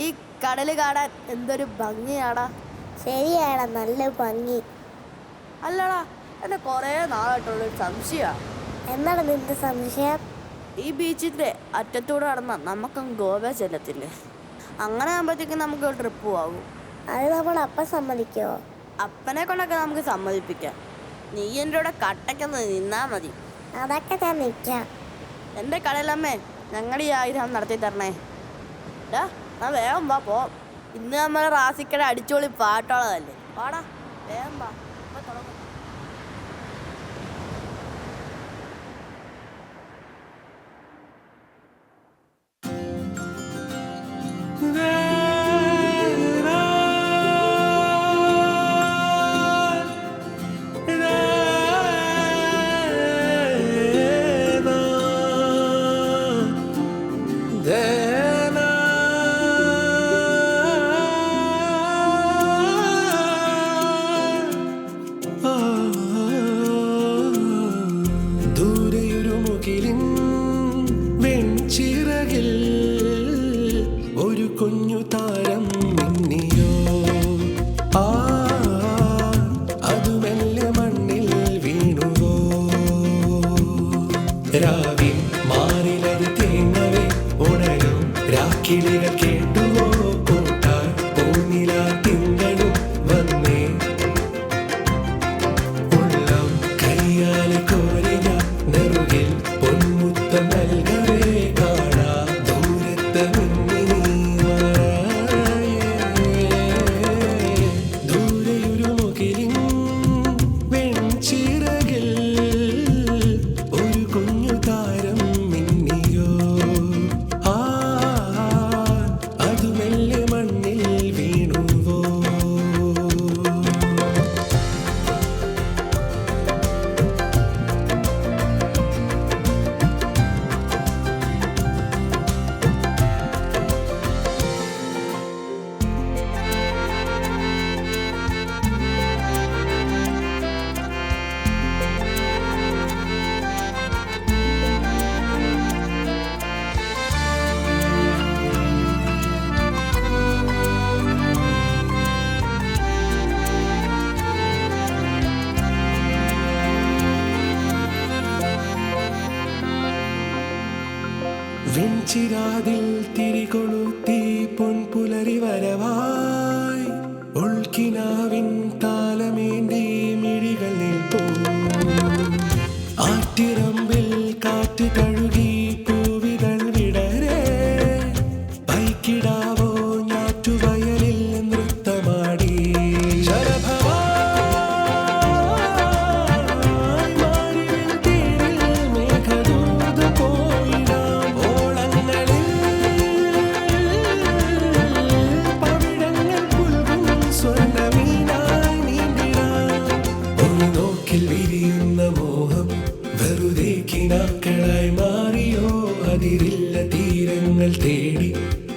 ഈ കടല് കാണാൻ എന്തൊരു ഭംഗിയാടാ. ശരിയാടാ, നല്ല ഭംഗി. അല്ലടാ, എന്നെ കുറേ നാളായിട്ടുള്ളൊരു സംശയമാണ്. എന്താണ് നിന്റെ സംശയം? ഈ ബീച്ചിൻ്റെ അറ്റത്തൂടെ നടന്നാൽ നമുക്കങ്ങ് ഗോവ ചെല്ലത്തില്ലേ? അങ്ങനെ ആകുമ്പോഴത്തേക്കും നമുക്ക് ട്രിപ്പ് പോകാവും. അത് നമ്മൾ അപ്പം സമ്മതിക്കുമോ? അപ്പനെ കൊണ്ടൊക്കെ നമുക്ക് സമ്മതിപ്പിക്കാം. നീ എൻ്റെ കൂടെ കട്ടയ്ക്കൊന്ന് നിന്നാൽ മതി. അതൊക്കെ ഞാൻ നിൽക്കാം. എൻ്റെ കടലമ്മേ, ഞങ്ങളുടെ ഈ ആഗ്രഹം നടത്തി തരണേ. ഡാ, ഞാൻ വേഗം വാ പോവാം. ഇന്ന് നമ്മൾ റാസിക്കട അടിച്ചോളി പാട്ടോളതല്ലേ. വാടാ, വേഗം വാ, ഇപ്പൊ തുടങ്ങും. വെൺചിറകിൽ ഒരു കുഞ്ഞു താരം മിന്നിയോ, അത് മെല്ലെ മണ്ണിൽ വീണുവോ. രാവിൽ മാറിലത് തേങ്ങവേ ഉണരും രാക്കിളികൾ കേട്ടുവോ. കൂട്ടാൻ പൂനില തിങ്കളും വന്നേ, ഉള്ളം കയ്യാലെ കോരിയ നെറുകിൽ പൊന്മുത്തം നൽകവേ. കാണാ ദൂരത്ത് ദൂരെയൊരു മുകിലിൻ വെൺചിറകിൽ ഒരു കുഞ്ഞു താരം മിന്നിയോ, അത് മെല്ലെ മണ്ണിൽ വീണുവോ. വെൺചിരാതിൽ തിരികൊളുത്തി പൊൻപുലരി വരവായി, ഉൾക്കിനാവിൻ താലമേന്തി മിഴികൾ നിൽപ്പൂ. ആറ്റിറമ്പിൽ കാറ്റ് കഴുകി പൂവിതൾ വിടരെ, പൈക്കിടാവോ ഞാറ്റുവയലിൽ നൃത്തമാടി. മോഹം വെറുതെ കിനാക്കളായി മാറിയോ. അതിരില്ല തീരങ്ങൾ തേടി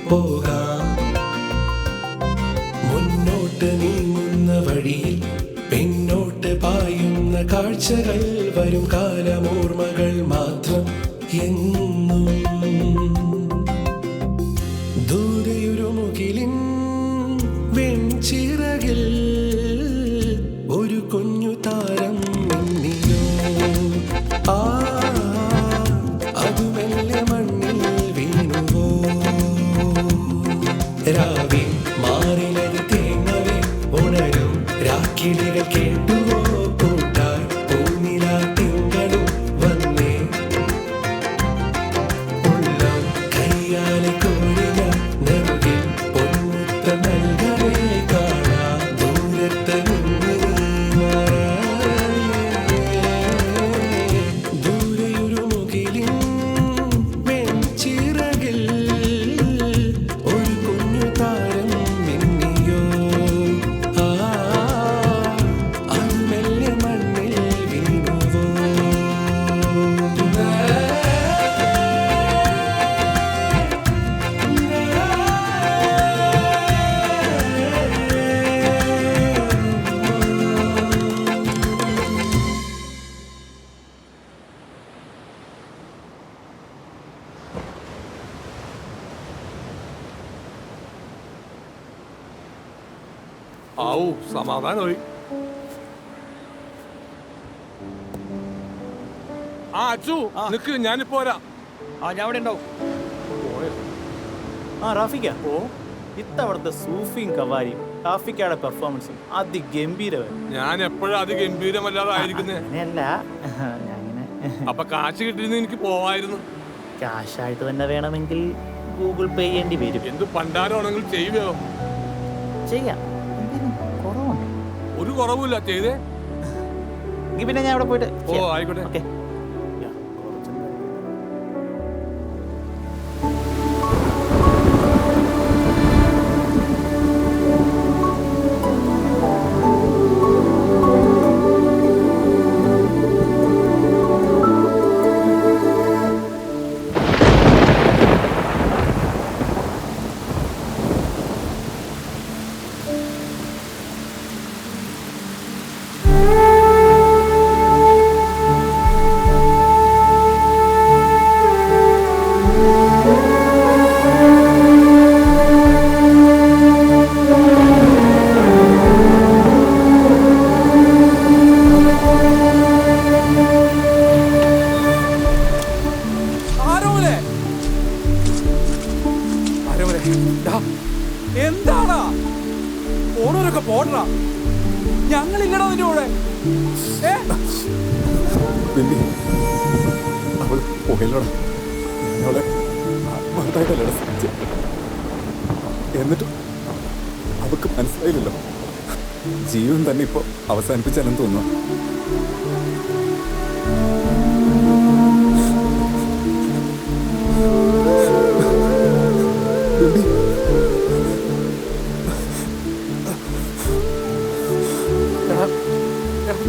പോകാം. മുന്നോട്ട് നീങ്ങുന്ന വഴിയിൽ പിന്നോട്ട് പായുന്ന കാഴ്ചകൾ വരും കാലമോർമ്മകൾ മാത്രം എന്നും. ദൂരെയൊരു മുകിലിൻ വെൺചിറകിൽ ഒരു കുഞ്ഞു താരം മിന്നിയോ, അത് മെല്ലെ മണ്ണിൽ വീണുവോ. രാവിൽ മാറിലത് തേങ്ങവേ ഉണരും രാക്കിളികൾ കേട്ടുവോ. കൂട്ടാൻ പൂനില തിങ്കളും വന്നേ, ഉള്ളം കയ്യാലെ കോരിയ നെറുകിൽ പൊന്മുത്തം നൽകവേ. കാണാ ദൂരത്ത് ദൂരെയൊരു മുകിലിൻ വെൺചിറകിൽ ഒരു കുഞ്ഞു താരം മിന്നിയോ, അത് ആവൂ സമാധാനമായി. ആ അച്ചു നിക്ക്, ഞാനിപ്പോ വരാം. ഞാൻ ഇവിടെ ഉണ്ടാവും. റാഫിക്ക ഇത്തവണത്തെ സൂഫിയും കവാരിയും റാഫിക്കയുടെ പെർഫോമൻസും അതിഗംഭീരമായി. ഞാൻ എപ്പോഴും അതിഗംഭീരമല്ലാതെ ആയിരിക്കുന്നേ. അങ്ങനെയല്ല, ഞാനിങ്ങനെ അപ്പൊ കാശ് കിട്ടിയിരുന്ന എനിക്ക് പോവായിരുന്നു. ക്യാഷായിട്ട് തന്നെ വേണമെങ്കിൽ ഗൂഗിൾ പേ ചെയ്യേണ്ടി വരും. എന്ത് പണ്ടാരമാണെങ്കിൽ ചെയ്യുകയോ? ചെയ്യാം. കുറവുണ്ട്. ഒരു കുറവുമില്ല, ചെയ്തേ. എങ്കിൽ പിന്നെ ഞാൻ അവിടെ പോയിട്ട് ഓ ആയിക്കോട്ടെ. ഓക്കെ. എന്താടാ ഓണോരൊക്കെ പോടാ, ഞങ്ങളില്ലടാ നിന്റെ കൂടെ. അവൾ പോയല്ലോടാ, അവളെ ആത്മാർത്ഥമായിട്ടല്ലടാ ശ്രമിച്ചത്. എന്നിട്ടും അവൾക്ക് മനസ്സിലായില്ലല്ലോ. ജീവൻ തന്നെ ഇപ്പൊ അവസാനിപ്പിച്ചാലെന്ന് തോന്നുന്നു.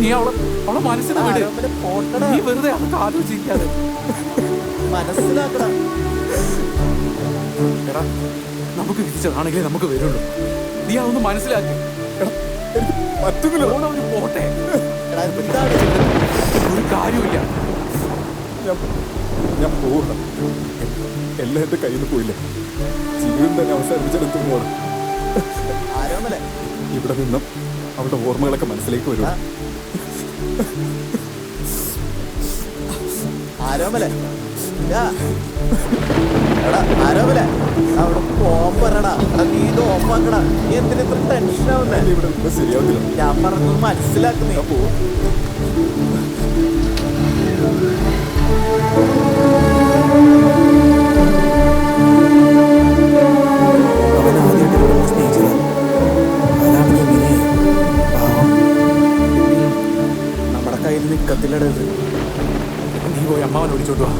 നീ അവളെ മനസ്സിന് വിട്. നീ വെറുതെ അതൊക്കെ ആലോചിക്കാതെ മനസ്സിലാക്കണം. എടാ, നമുക്ക് വിധിച്ചതാണെങ്കിലേ നമുക്ക് വരുള്ളൂ. നീ അതൊന്ന് മനസ്സിലാക്കി. പറ്റുന്നില്ല. അവര് പോട്ടെ, ഒരു കാര്യമില്ല. ഞാൻ പോവുക. എല്ലാം എന്റെ കയ്യിൽ നിന്ന് പോയില്ലേ. ജീവിതം തന്നെ അവസാനിപ്പിച്ചാലും തോന്നുവാണ്. ഇവിടെ നിന്നും അവളുടെ ഓർമ്മകളൊക്കെ മനസ്സിലേക്ക് വരും. ആരോമലെ ആരോമലെ അവിടെ പോകാൻ പറയടാ. നീ ഇത് ഓഫാക്കടാ. നീ എന്തിനാ ഇത്ര ടെൻഷനാവുന്നേ? ഇവിടെ നിന്ന് ശരിയാവില്ല. ഞാൻ പറഞ്ഞത് മനസ്സിലാക്കുന്നേ. ഞാൻ പോവാ. നമ്മുടെ കയ്യിൽ നിക്കത്തില്ലടത്. നീ പോയി അമ്മാവനെ വിളിച്ചോട്ട് വാ.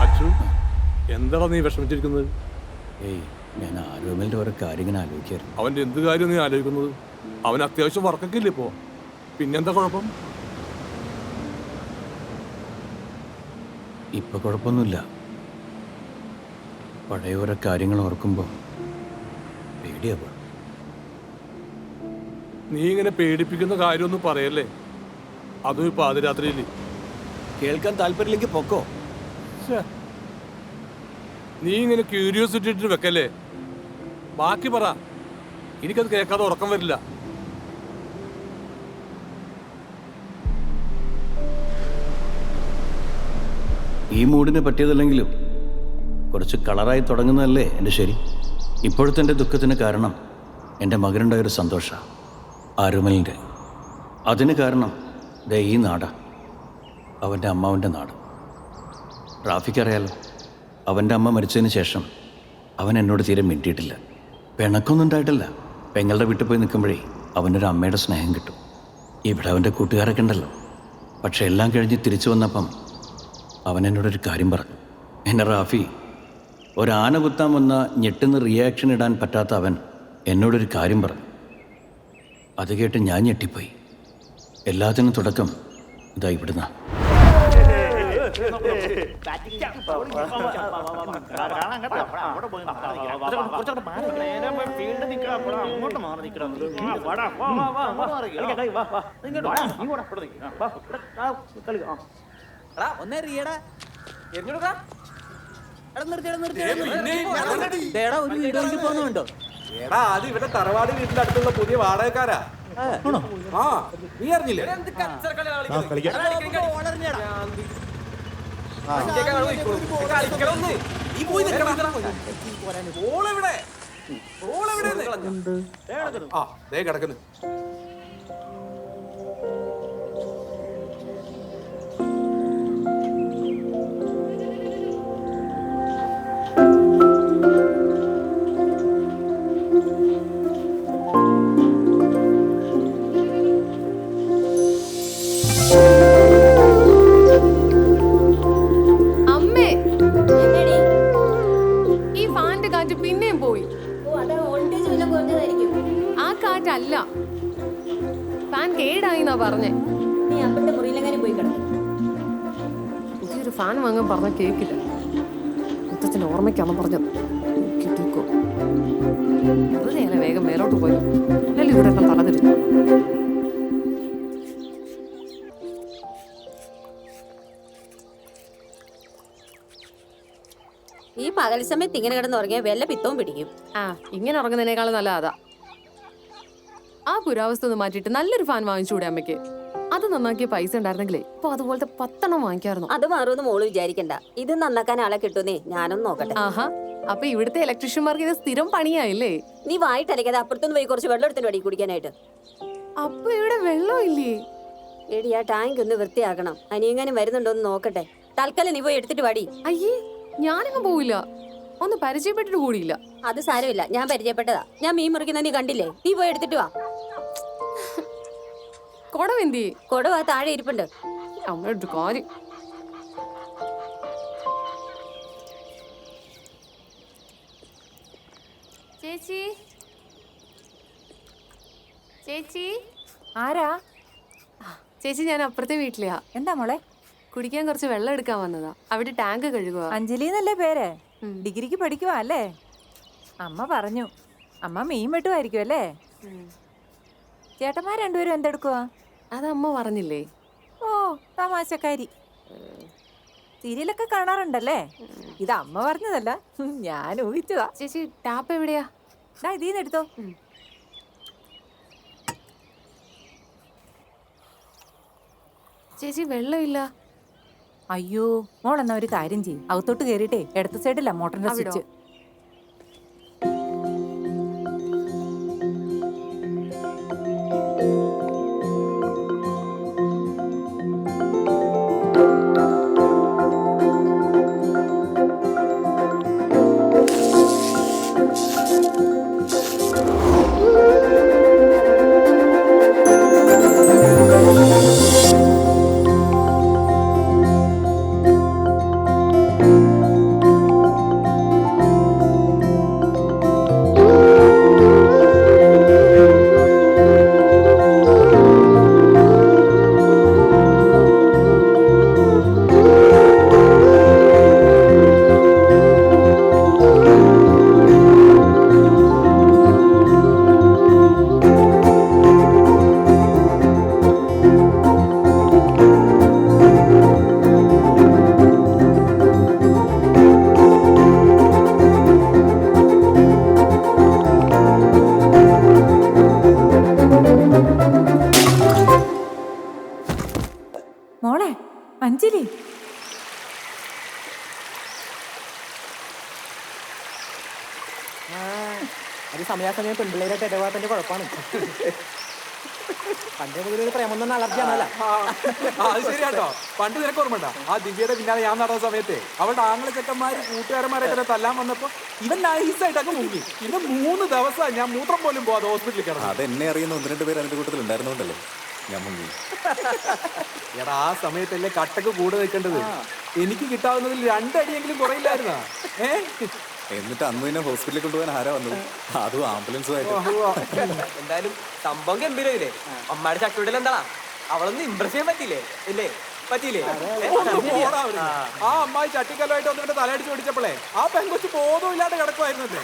അച്ചു, എന്താടാ നീ വിഷമിച്ചിരിക്കുന്നത്? ഏയ്, ഞാൻ ആരോമലിൻ്റെ ഓരോ കാര്യങ്ങൾ ആലോചിക്കായിരുന്നു. അവന്റെ എന്ത് കാര്യം നീ ആലോചിക്കുന്നത്? അവൻ അത്യാവശ്യം വർക്കൊക്കെ ഇല്ലേ ഇപ്പോ? പിന്നെന്താ കുഴപ്പം? ഇപ്പൊ കുഴപ്പമൊന്നുമില്ല. പഴയ ഓരോ കാര്യങ്ങൾ ഓർക്കുമ്പോൾ പേടിയാവുക. നീ ഇങ്ങനെ പേടിപ്പിക്കുന്ന കാര്യമൊന്നും പറയല്ലേ, അതും ഇപ്പൊ പാതിരാത്രിയിൽ. കേൾക്കാൻ താല്പര്യമില്ലെങ്കിൽ പൊക്കോ. നീ ഇങ്ങനെ ക്യൂരിയോസിറ്റി ഇട്ട് വെക്കല്ലേ. ബാക്കി പറ, എനിക്കത് കേൾക്കാതെ ഉറക്കം വരില്ല. ഈ മൂഡിന് പറ്റിയതല്ലെങ്കിലും കുറച്ച് കളറായി തുടങ്ങുന്നതല്ലേ എൻ്റെ ശരി. ഇപ്പോഴത്തെ എൻ്റെ ദുഃഖത്തിന് കാരണം എൻ്റെ മകനുണ്ടായൊരു സന്തോഷമാണ്, ആരോമലിൻ്റെ. അതിന് കാരണം ദേ ഈ നാടാ, അവൻ്റെ അമ്മാവൻ്റെ നാട്. റാഫിക്കറിയാലോ, അവൻ്റെ അമ്മ മരിച്ചതിന് ശേഷം അവൻ എന്നോട് തീരെ മിണ്ടിയിട്ടില്ല. പിണക്കൊന്നും ഉണ്ടായിട്ടില്ല. പെങ്ങളുടെ വീട്ടിൽ പോയി നിൽക്കുമ്പോഴേ അവനൊരു അമ്മയുടെ സ്നേഹം കിട്ടും. ഇവിടെ അവൻ്റെ കൂട്ടുകാരൊക്കെ ഉണ്ടല്ലോ. പക്ഷെ എല്ലാം കഴിഞ്ഞ് തിരിച്ചു വന്നപ്പം അവൻ എന്നോടൊരു കാര്യം പറഞ്ഞു. എന്നെ റാഫി, ഒരാന കുത്താൻ വന്ന ഞെട്ടുന്ന റിയാക്ഷൻ ഇടാൻ പറ്റാത്ത അവൻ എന്നോടൊരു കാര്യം പറഞ്ഞു. അത് കേട്ട് ഞാൻ ഞെട്ടിപ്പോയി. എല്ലാത്തിനും തുടക്കം ഇതാ ഇവിടുന്ന. ഒന്നേറിയടാ എടാ അത് ഇവിടെ തറവാട് വീട്ടിന്റെ അടുത്തുള്ള പുതിയ വാടകക്കാരാ. ആ നീ അറിഞ്ഞില്ലേ? ആ ദേ കിടക്കുന്നു. പിന്നെയും പോയി. ആ കാറ്റല്ല, ഫാൻ കേടായിന്നാ പറഞ്ഞേ. പുതിയൊരു ഫാൻ വാങ്ങാൻ പറഞ്ഞ കേക്കില്ല. മുത്തച്ഛൻ്റെ ഓർമ്മയ്ക്കാണെന്ന് പറഞ്ഞത് കിട്ടിക്കോ. വെറുതെ വേഗം മേലോട്ട് പോയോ, അല്ലെങ്കിൽ ഇവിടെ എല്ലാം തലതിരിഞ്ഞു. ഈ പകൽ സമയത്ത് ഇങ്ങനെ കിടന്ന് ഉറങ്ങിയാൽ വല്ല പിത്തവും പിടിക്കും. ആ, ഇങ്ങനെ ഉറങ്ങുന്നതിനേക്കാളും നല്ല അതാ. ആ പുരാവസ്ഥ ഒന്ന് മാറ്റിയിട്ട് നല്ലൊരു ഫാൻ വാങ്ങിച്ചുകൂടെ അമ്മയ്ക്ക്? അത് നന്നാക്കിയ പൈസ ഉണ്ടായിരുന്നെങ്കിലേ ഇപ്പൊ അതുപോലത്തെ 10 വാങ്ങിക്കായിരുന്നു. അത് മാറുമെന്ന് മോള് വിചാരിക്കണ്ട. ഇത് നന്നാക്കാൻ ആളെ കിട്ടുന്നേ, ഞാനൊന്ന് നോക്കട്ടെ. ആഹാ, അപ്പൊ ഇവിടുത്തെ ഇലക്ട്രീഷ്യന്മാർക്ക് ഇത് സ്ഥിരം പണിയായില്ലേ? നീ വായിട്ടലക്കാതെ അപ്പുറത്തുനിന്ന് പോയി കുറച്ച് വെള്ളം എടുത്തിട്ട് വടി കുടിക്കാനായിട്ട്. അപ്പൊ ഇവിടെ വെള്ളം ഇല്ലേ? എടി, ആ ടാങ്ക് ഒന്ന് വൃത്തിയാക്കണം. അനിയങ്ങാനും വരുന്നുണ്ടോന്ന് നോക്കട്ടെ. തൽക്കാലം നീ പോയി എടുത്തിട്ട് വടി. അയ്യേ, ഞാനങ്ങ് പോവില്ല. ഒന്ന് പരിചയപ്പെട്ടിട്ട് കൂടിയില്ല. അത് സാരമില്ല, ഞാൻ പരിചയപ്പെട്ടതാ. ഞാൻ മീൻ മുറിക്കുന്ന നീ കണ്ടില്ലേ? നീ പോയി എടുത്തിട്ട് വാ. കൊടവെന്തി? കൊടവാ താഴെ ഇരിപ്പുണ്ട്. അമ്മയുടെ കാര്യം. ചേച്ചി, ചേച്ചി. ആരാ? ചേച്ചി, ഞാൻ അപ്പുറത്തെ വീട്ടിലെയാ. എന്താ മോളെ? കുടിക്കാൻ കുറച്ച് വെള്ളം എടുക്കാൻ വന്നതാ. അവിടെ ടാങ്ക് കഴുകുക. അഞ്ജലി എന്നല്ലേ പേര്? ഡിഗ്രിക്ക് പഠിക്കുവാ അല്ലേ? അമ്മ പറഞ്ഞു. അമ്മ മീൻ വെട്ടുമായിരിക്കും അല്ലേ? ചേട്ടന്മാർ രണ്ടുപേരും എന്തെടുക്കുവാ? അത് അമ്മ പറഞ്ഞില്ലേ. ഓ, തമാശക്കാരി. സീരിയലൊക്കെ കാണാറുണ്ടല്ലേ? ഇത് അമ്മ പറഞ്ഞതല്ല, ഞാൻ ഊഹിച്ചതാ. ചേച്ചി, ടാപ്പ് എവിടെയാ? ഇതീന്ന് എടുത്തോ. ചേച്ചി, വെള്ളമില്ല. അയ്യോ, മോളെന്നാ ഒരു കാര്യം ചെയ്യും. അകത്തോട്ട് കയറിയിട്ടേ ഇടത്ത് സൈഡില്ല മോട്ടറിന്റെ സ്വിച്ച്. മോളെ അഞ്ജലി, അത് സമയാസമയം പെൺപിള്ളേരായിട്ട് ഇടപാടിന്റെ കുഴപ്പമാണ്. പണ്ടേ മുതലൊരു പ്രേമൊന്നും അലർജിയാണല്ല. അത് ശരിയാട്ടോ. പണ്ട് നിനക്ക് ഓർമ്മ ഉണ്ടാ, ആ ദിവ്യയുടെ പിന്നാലെ ഞാൻ നടന്ന സമയത്തെ അവളുടെ ആംഗ്ല ചെക്കന്മാര് കൂട്ടുകാരന്മാരെ തല്ലാൻ വന്നപ്പോ ഇവൻ നൈസായിട്ടൊക്കെ മുങ്ങി. പിന്നെ 3 ദിവസം ഞാൻ മൂത്രം പോലും പോവാതെ ഹോസ്പിറ്റലിൽ കിടന്നു. അതെന്നെ അറിയുന്ന 1-2 പേര് അതിന്റെ കൂട്ടത്തിൽ ഉണ്ടായിരുന്നോണ്ടല്ലേ ഞാൻ മുങ്ങി. എടാ, ആ സമയത്തല്ലേ കട്ടക്ക് കൂടെ നിൽക്കേണ്ടത്. എനിക്ക് കിട്ടാവുന്നതിൽ 2 അടിയെങ്കിലും കുറയില്ലായിരുന്നാ. എന്നിട്ട് അന്ന് തന്നെ ഹോസ്പിറ്റലിൽ കൊണ്ടുപോകാൻ ആരാ വന്നത്? അതും ആംബുലൻസുമായിട്ട്. എന്തായാലും സംഭവം ഗംഭീരമില്ലേ? അമ്മയുടെ ചക്കയുടെ എന്താ അവളൊന്നും ഇംപ്രസ് ചെയ്യാൻ പറ്റില്ലേ? ഇല്ലേ? പറ്റിയില്ലേ? ഒന്ന് പോടാ അവിടുന്ന്. ആ അമ്മായി ചട്ടിക്കല്ലുമായിട്ട് വന്നിട്ട് തലയടിച്ച് പിടിച്ചപ്പോഴേ ആ പെൺകൊച്ച് ബോധമില്ലാണ്ട് കിടക്കുമായിരുന്നല്ലേ.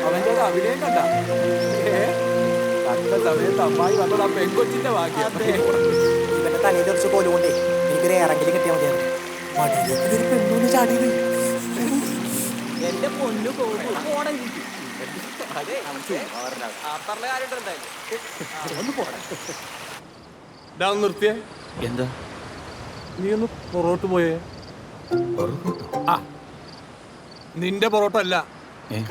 അവന്റെ ഒരു അഭിനയം കണ്ട കണ്ട സമയത്ത് അമ്മായി വന്നത് ആ പെൺകൊച്ചിന്റെ ഭാഗ്യം. ഇവന്റെ തലയിൽ കുറച്ച് പോലുകൊണ്ടേ എനിക്കൊരു ഇറങ്ങലും കിട്ടിയാൽ മതിയായിരുന്നു. മടിയിലേക്ക് ഒരു പെണ്ണൊന്ന് ചാടിയത്. എന്റെ പൊന്നു നിർത്തിയേ. എന്താ? നീ ഒന്ന് പുറോട്ട് പോയേ. ആ നിന്റെ പൊറോട്ട അല്ല,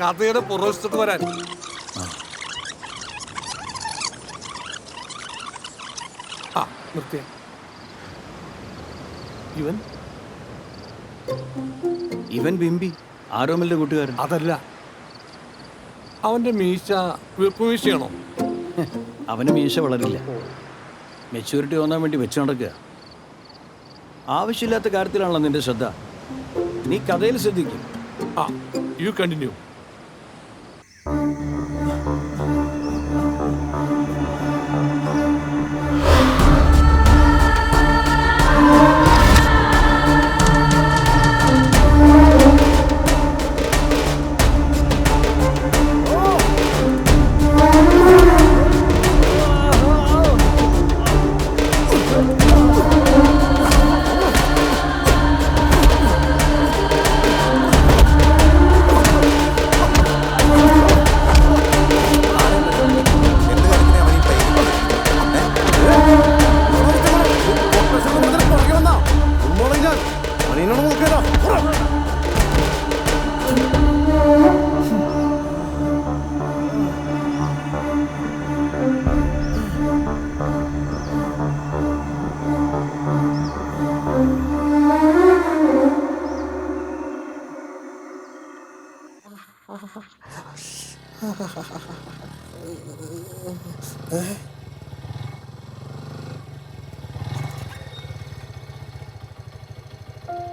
കഥയുടെ പുറവശത്ത് വരാൻ. ആ നിർത്തിയ. ഇവൻ ബിംബി, ആരോമലിന്റെ കൂട്ടുകാരൻ. അതല്ല, അവന്റെ മീശ വെപ്പുമീശയാണോ? അവന് മീശ വളരില്ല. മെച്യൂരിറ്റി തോന്നാൻ വേണ്ടി വെച്ച് നടക്കുക. ആവശ്യമില്ലാത്ത കാര്യത്തിലാണല്ലോ നിന്റെ ശ്രദ്ധ. നീ കഥയിൽ ശ്രദ്ധിക്കും. ആ യു കണ്ടിന്യൂ.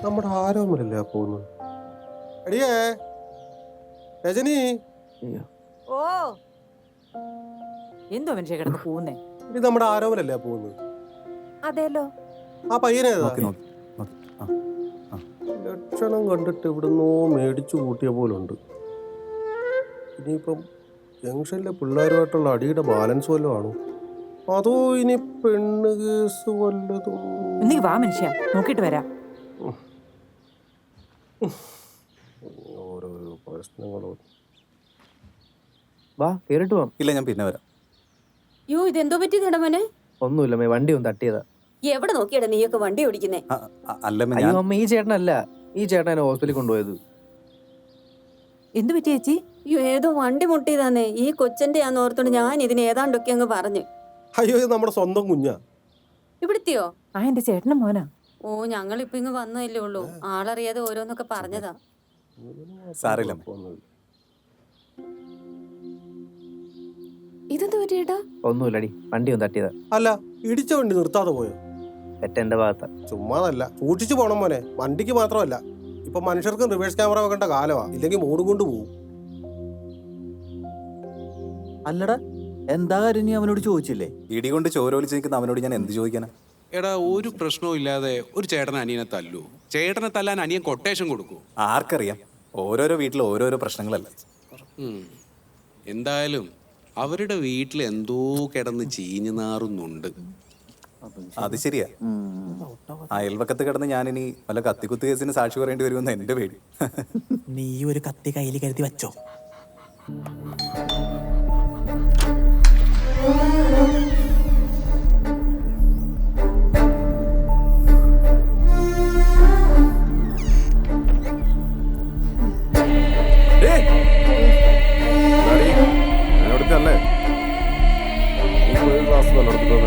നമ്മുടെ ആരോമലല്ലേ പോകുന്നത്? എടിയേ രജനി, ഓ എന്തോ മനുഷ്യ കിടന്ന് പോകുന്നേ? ഇത് നമ്മുടെ ആരോമലല്ലേ പോകുന്നത്? അതേലോ. ആ പയ്യനേതാ? ലക്ഷണം കണ്ടിട്ട് ഇവിടുന്നോ മേടിച്ചു കൂട്ടിയ പോലുണ്ട്. ഇനിയിപ്പം ജംഗ്ഷനിലെ പിള്ളേരുമായിട്ടുള്ള അടിയുടെ ബാലൻസ് വല്ലതും ആണോ, അതോ ഇനി പെണ്ണ് കേസ് വല്ലതും? നീ വാ മനുഷ്യ, നോക്കിട്ട് വരാം. ഓരോരോ പ്രശ്നങ്ങളോ. വാ കേറിട്ട് പോവാം. ഇല്ല, ഞാൻ പിന്നെ വരാം. യോ ഇതെന്തോ പറ്റിയതാ മോനെ? ഒന്നുമില്ല മേ, വണ്ടി ഒന്ന് തട്ടിയതാ. എവിടെ നോക്കിയാടാ നീയൊക്കെ വണ്ടി ഓടിക്കുന്നേ? അയ്യോ അമ്മ, ഈ ചേട്ടനല്ല, ഈ ചേട്ടൻ എന്നെ ഹോസ്പിറ്റലിൽ കൊണ്ടുപോയത്. എന്ത് പറ്റി ചേച്ചി? അയ്യോ ഏതോ വണ്ടി മുട്ടിയതാന്നേ. ഈ കൊച്ചന്റെ ആന്ന് ഓർത്തോണ്ട് ഞാൻ ഇതിന് ഏതാണ്ടൊക്കെ അങ്ങ് പറഞ്ഞു. അയ്യോ, ഇത് നമ്മുടെ സ്വന്തം കുഞ്ഞാ. ഇവിടുത്തെയോ? ആ എന്റെ ചേട്ടന്റെ മോനാ. ഓ ഞങ്ങളിപ്പോ ഇങ്ങ് വന്നതല്ലേ ഉള്ളൂ. ആളറിയാതെ ഓരോന്നൊക്കെ പറഞ്ഞതാ. സാരമില്ല. ഇതെന്ത് പറ്റിയേട്ടാ? ഒന്നുമില്ലടി, വണ്ടി ഒന്ന് തട്ടിയതാ. അല്ല, ഇടിച്ച വണ്ടി നിർത്താതെ പോയോ? തെറ്റെന്റെ ഭാഗത്താ. ചുമ്മാതല്ല, സൂക്ഷിച്ചു പോണം മോനെ. വണ്ടിക്ക് മാത്രമല്ല, ഇപ്പൊ മനുഷ്യർക്കും റിവേഴ്സ് ക്യാമറ വെക്കേണ്ട കാലമാ. ഇല്ലെങ്കിൽ മൂടും കൊണ്ട് പോവും. അല്ലടാ, എന്താ കാര്യം നീ അവനോട് ചോദിച്ചില്ലേ? ഇടി കൊണ്ട് ചോരോലിച്ച് നിൽക്കുന്ന അവനോട് ഞാൻ എന്ത് ചോദിക്കാനാ? എടാ, ഒരു പ്രശ്നവും ഇല്ലാതെ ഒരു ചേട്ടൻ അനിയനെ തല്ലൂ? ചേട്ടനെ തല്ലാൻ അനിയൻ കൊട്ടേഷൻ കൊടുക്കൂ? ആർക്കറിയാം, ഓരോരോ വീട്ടിൽ ഓരോരോ പ്രശ്നങ്ങളല്ലേ. എന്തായാലും അവരുടെ വീട്ടിൽ എന്തോ കിടന്ന് ചീഞ്ഞു നാറുന്നുണ്ട്. അത് ശരിയാ. അയൽവക്കത്ത് കിടന്ന് ഞാനിനി വല്ല കത്തിക്കുത്ത് കേസിന് സാക്ഷി പറയേണ്ടി വരുമെന്ന് എന്റെ പേടി. നീ ഒരു കത്തി കയ്യിൽ കരുതി വെച്ചോ. അല്ലേ ക്ലാസ് വല്ലടത്തിട്ട്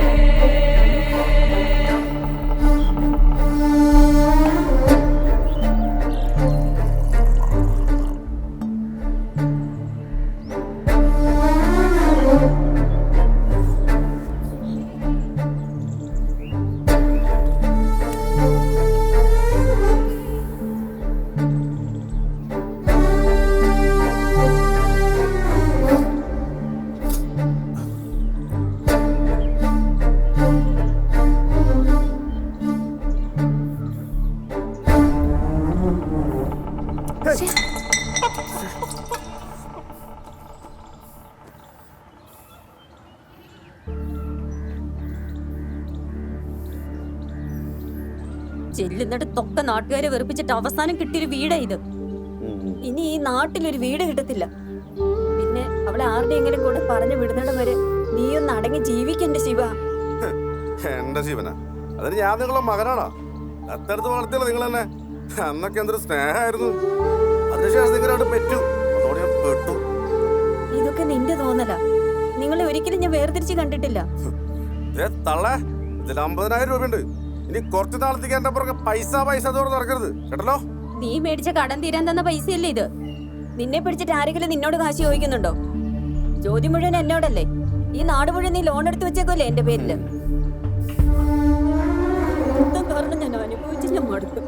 ചെല്ലുന്നിടത്തൊക്കെ നാട്ടുകാരെ വെറുപ്പിച്ചിട്ട് അവസാനം കിട്ടിയൊരു വീടാ ഇത്. ഇനി ഈ നാട്ടിലൊരു വീട് കിട്ടത്തില്ല. പിന്നെ അവളെ ആരുടെയെങ്കിലും കൂടെ പറഞ്ഞു വിടുന്നിടം വരെ നീയൊന്ന് അടങ്ങി ജീവിക്കണ്ട ശിവ. എന്റെ ശിവന, അതിന് ഞാൻ നിങ്ങളെ മകനാണോ? അത്തരത്ത് വളർത്തിയല്ലോ നിങ്ങൾ തന്നെ. അന്നൊക്കെ എന്തൊരു സ്നേഹമായിരുന്നു. അതിനുശേഷം നിങ്ങളോട് പെറ്റു, അതോടെ ഞാൻ പെട്ടു. ഇതൊക്കെ നിന്റെ തോന്നലാ. നിങ്ങളെ ഒരിക്കലും ഞാൻ വേർതിരിച്ച് കണ്ടിട്ടില്ല. തള്ളേ, ഇതിൽ 50,000 രൂപയുണ്ട്. ഇനി കുറച്ച് നാളത്തേക്ക് എന്റെ പുറകെ പൈസ തോർന്ന് നടക്കരുത് കേട്ടല്ലോ. നീ മേടിച്ച കടം തീരാൻ തന്ന പൈസയല്ലേ ഇത്? നിന്നെ പിടിച്ചിട്ട് ആരെങ്കിലും നിന്നോട് കാശ് ചോദിക്കുന്നുണ്ടോ? ചോദ്യം മുഴുവൻ എന്നോടല്ലേ? ഈ നാട് മുഴുവൻ നീ ലോൺ എടുത്ത് വെച്ചേക്കല്ലേ എന്റെ പേരില്? കാരണം ഞാൻ അനുഭവിച്ച് ഞാൻ മടുത്തു.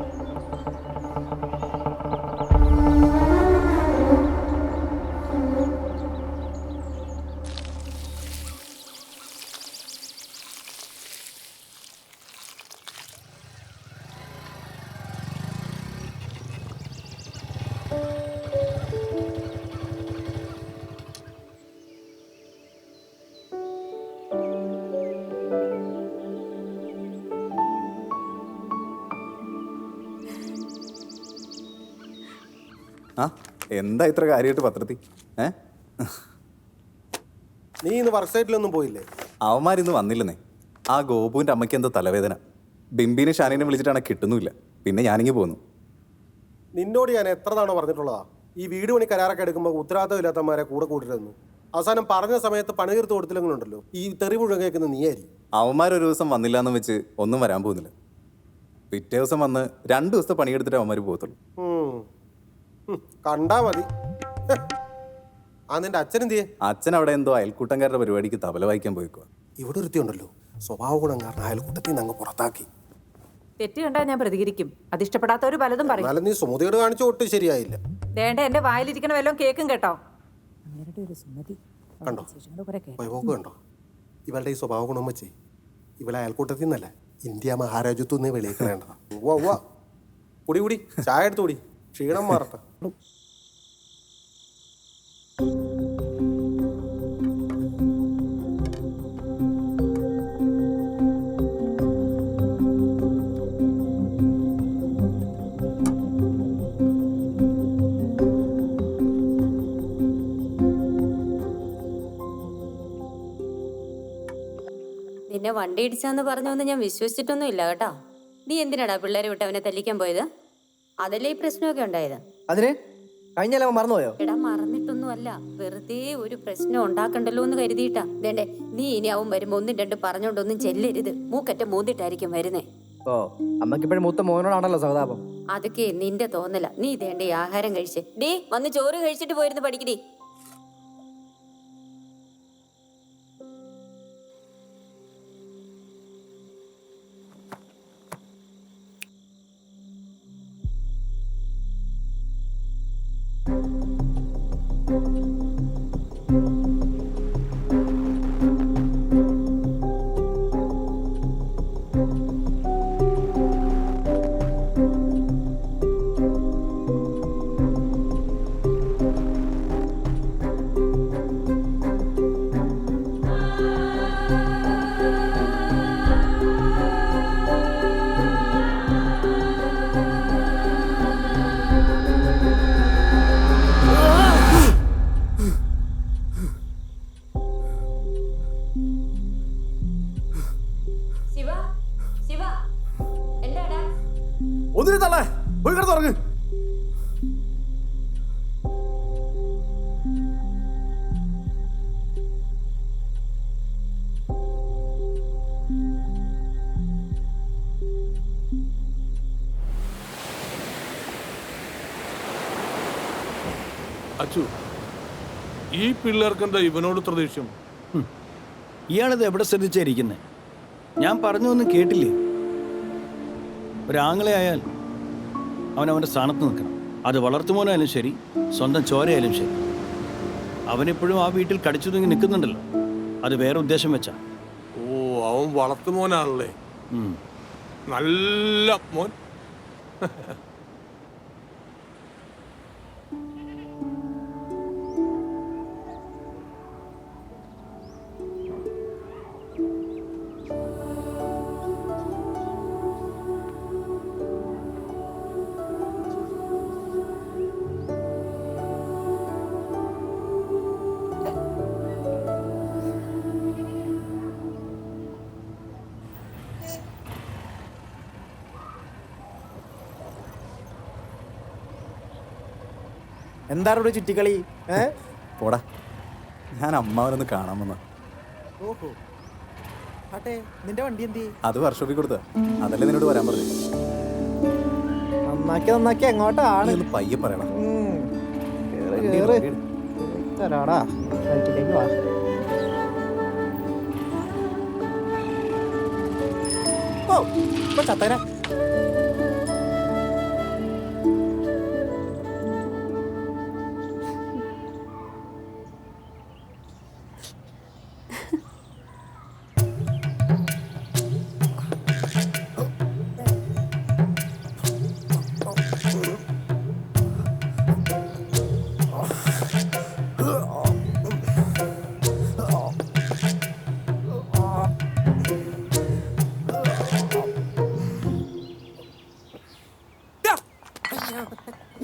ആ എന്താ ഇത്ര കാര്യമായിട്ട് പത്രത്തിൽ? നീ ഇന്ന് വർക്ക് സൈറ്റിലൊന്നും പോയില്ലേ? അവന്മാരിന്ന് വന്നില്ലെന്നേ. ആ ഗോപുവിൻ്റെ അമ്മയ്ക്ക് എന്തോ തലവേദന. ബിംബിനെ ഷാനിനെ വിളിച്ചിട്ടാണ് കിട്ടുന്നുമില്ല. പിന്നെ ഞാനിങ്ങി പോന്നു. നിന്നോട് ഞാൻ എത്ര തവണ പറഞ്ഞിട്ടുള്ളതാ ഈ വീട് പണി കരാറൊക്കെ എടുക്കുമ്പോൾ ഉത്തരവാദിത്തമില്ലാത്തമാരെ കൂടെ കൂട്ടിരുന്നു. അവസാനം പറഞ്ഞ സമയത്ത് പണി തീർത്ത് കൊടുത്തില്ലെങ്കിലുണ്ടല്ലോ ഈ തെറി മുഴുവൻ കേൾക്കുന്നത് നീയായിരിക്കും. അവന്മാരൊരു ദിവസം വന്നില്ലാന്ന് വെച്ച് ഒന്നും വരാൻ പോകുന്നില്ല. പിറ്റേ ദിവസം വന്ന് 2 ദിവസത്തെ പണിയെടുത്തിട്ട് അവന്മാർ പോകത്തുള്ളൂ. കണ്ടാ മതി. ആ നിന്റെ അച്ഛനെന്തിയെ? അച്ഛൻ അവിടെ എന്തോ അയൽക്കൂട്ടംകാരുടെ പരിപാടിക്ക് തബല വായിക്കാൻ പോയിക്കുക. ഇവിടെ ഒരുത്തിയുണ്ടല്ലോ സ്വഭാവ ഗുണം കാരണം അയൽക്കൂട്ടത്തിൽ നിന്ന് അങ്ങ് പുറത്താക്കി. തെറ്റ് കണ്ടാ ഞാൻ പ്രതികരിക്കും. അതിഷ്ടപ്പെടാത്തവര് പലതും പറയും. എന്നാലും നീ സുമതിയോട് കാണിച്ച ഒട്ടും ശരിയായില്ല. വേണ്ട, എന്റെ വായിലിരിക്കണ വല്ലതും കേക്കും കേട്ടോ. കണ്ടോ വൈഭോക്ക് കണ്ടോ? ഇവളുടെ ഈ സ്വഭാവ ഗുണം വെച്ച് ഇവളെ അയൽക്കൂട്ടത്തിൽ നിന്നല്ല ഇന്ത്യ മഹാരാജ്യത്തു നിന്ന് വെളിയേക്കണേണ്ടതാ. കുടി കുടി ചായ എടുത്തു കുടി, ക്ഷീണം മാറട്ടെ. നിന്നെ വണ്ടി ഇടിച്ചാന്ന് പറഞ്ഞൊന്നും ഞാൻ വിശ്വസിച്ചിട്ടൊന്നും ഇല്ല കേട്ടോ. നീ എന്തിനാടാ പിള്ളേരെ വിട്ട് അവനെ തല്ലിക്കാൻ പോയത്? അതല്ലേ ഈ പ്രശ്നമൊക്കെ ഉണ്ടായത്? അതിന് കഴിഞ്ഞാൽ മറന്നുപോയോ? എടാ മറന്നിട്ടൊന്നും അല്ല, വെറുതെ ഒരു പ്രശ്നം ഉണ്ടാക്കണ്ടല്ലോ എന്ന് കരുതിയിട്ടാ. വേണ്ടേ, നീ ഇനി അവൻ വരുമ്പോ 1 2 പറഞ്ഞോണ്ടൊന്നും ചെല്ലരുത്. മൂക്കറ്റ മൂന്നിട്ടായിരിക്കും വരുന്നേ. ഓ അമ്മക്കിപ്പോഴും മൂത്ത മോനോടാണല്ലോ സഹതാപം. അതൊക്കെ നിന്റെ തോന്നല. നീ ഇതേണ്ട ആഹാരം കഴിച്ചേ. ഡേ വന്ന് ചോറ് കഴിച്ചിട്ട് പോയിരുന്നു പഠിക്കടി. ഒന്നിനും തള്ളേ, പോയി കിടന്ന് ഉറങ്ങ്. അച്ചു, ഈ പിള്ളേർക്ക് എന്താ ഇവനോട് പ്രദേഷ്യം? ഇയാളിത് എവിടെ ശ്രദ്ധിച്ചായിരിക്കുന്നേ? ഞാൻ പറഞ്ഞൊന്നും കേട്ടില്ലേ? ഒരാങ്ങളെ ആയാൽ അവനവൻ്റെ സ്ഥാനത്ത് നിൽക്കണം. അത് വളർത്തുമോനായാലും ശരി, സ്വന്തം ചോരയായാലും ശരി. അവനെപ്പോഴും ആ വീട്ടിൽ കടിച്ചു തൂങ്ങി നിൽക്കുന്നുണ്ടല്ലോ, അത് വേറെ ഉദ്ദേശം വെച്ചാ. ഓ, അവൻ വളർത്തുമോനാണല്ലേ? നല്ല മോൻ. എന്താണ് ഇവിടെ ചുറ്റിക്കളി? പോടാ, ഞാൻ അമ്മാവനൊന്ന് കാണാൻ വന്ന. ഓഹോ, ആട്ടെ നിന്റെ വണ്ടി എന്തി? അത് വർക്ക്ഷോപ്പിൽ കൊടുത്ത, അതല്ലേ നിന്നോട് വരാൻ പറഞ്ഞു. നന്നാക്കി എങ്ങോട്ടാണ്? ഒന്ന് പയ്യെ പറയണം. തരാടാ, ഫ്ലൈറ്റിലേക്ക് വാ. ഓ, ഇപ്പൊ ചത്തരാ.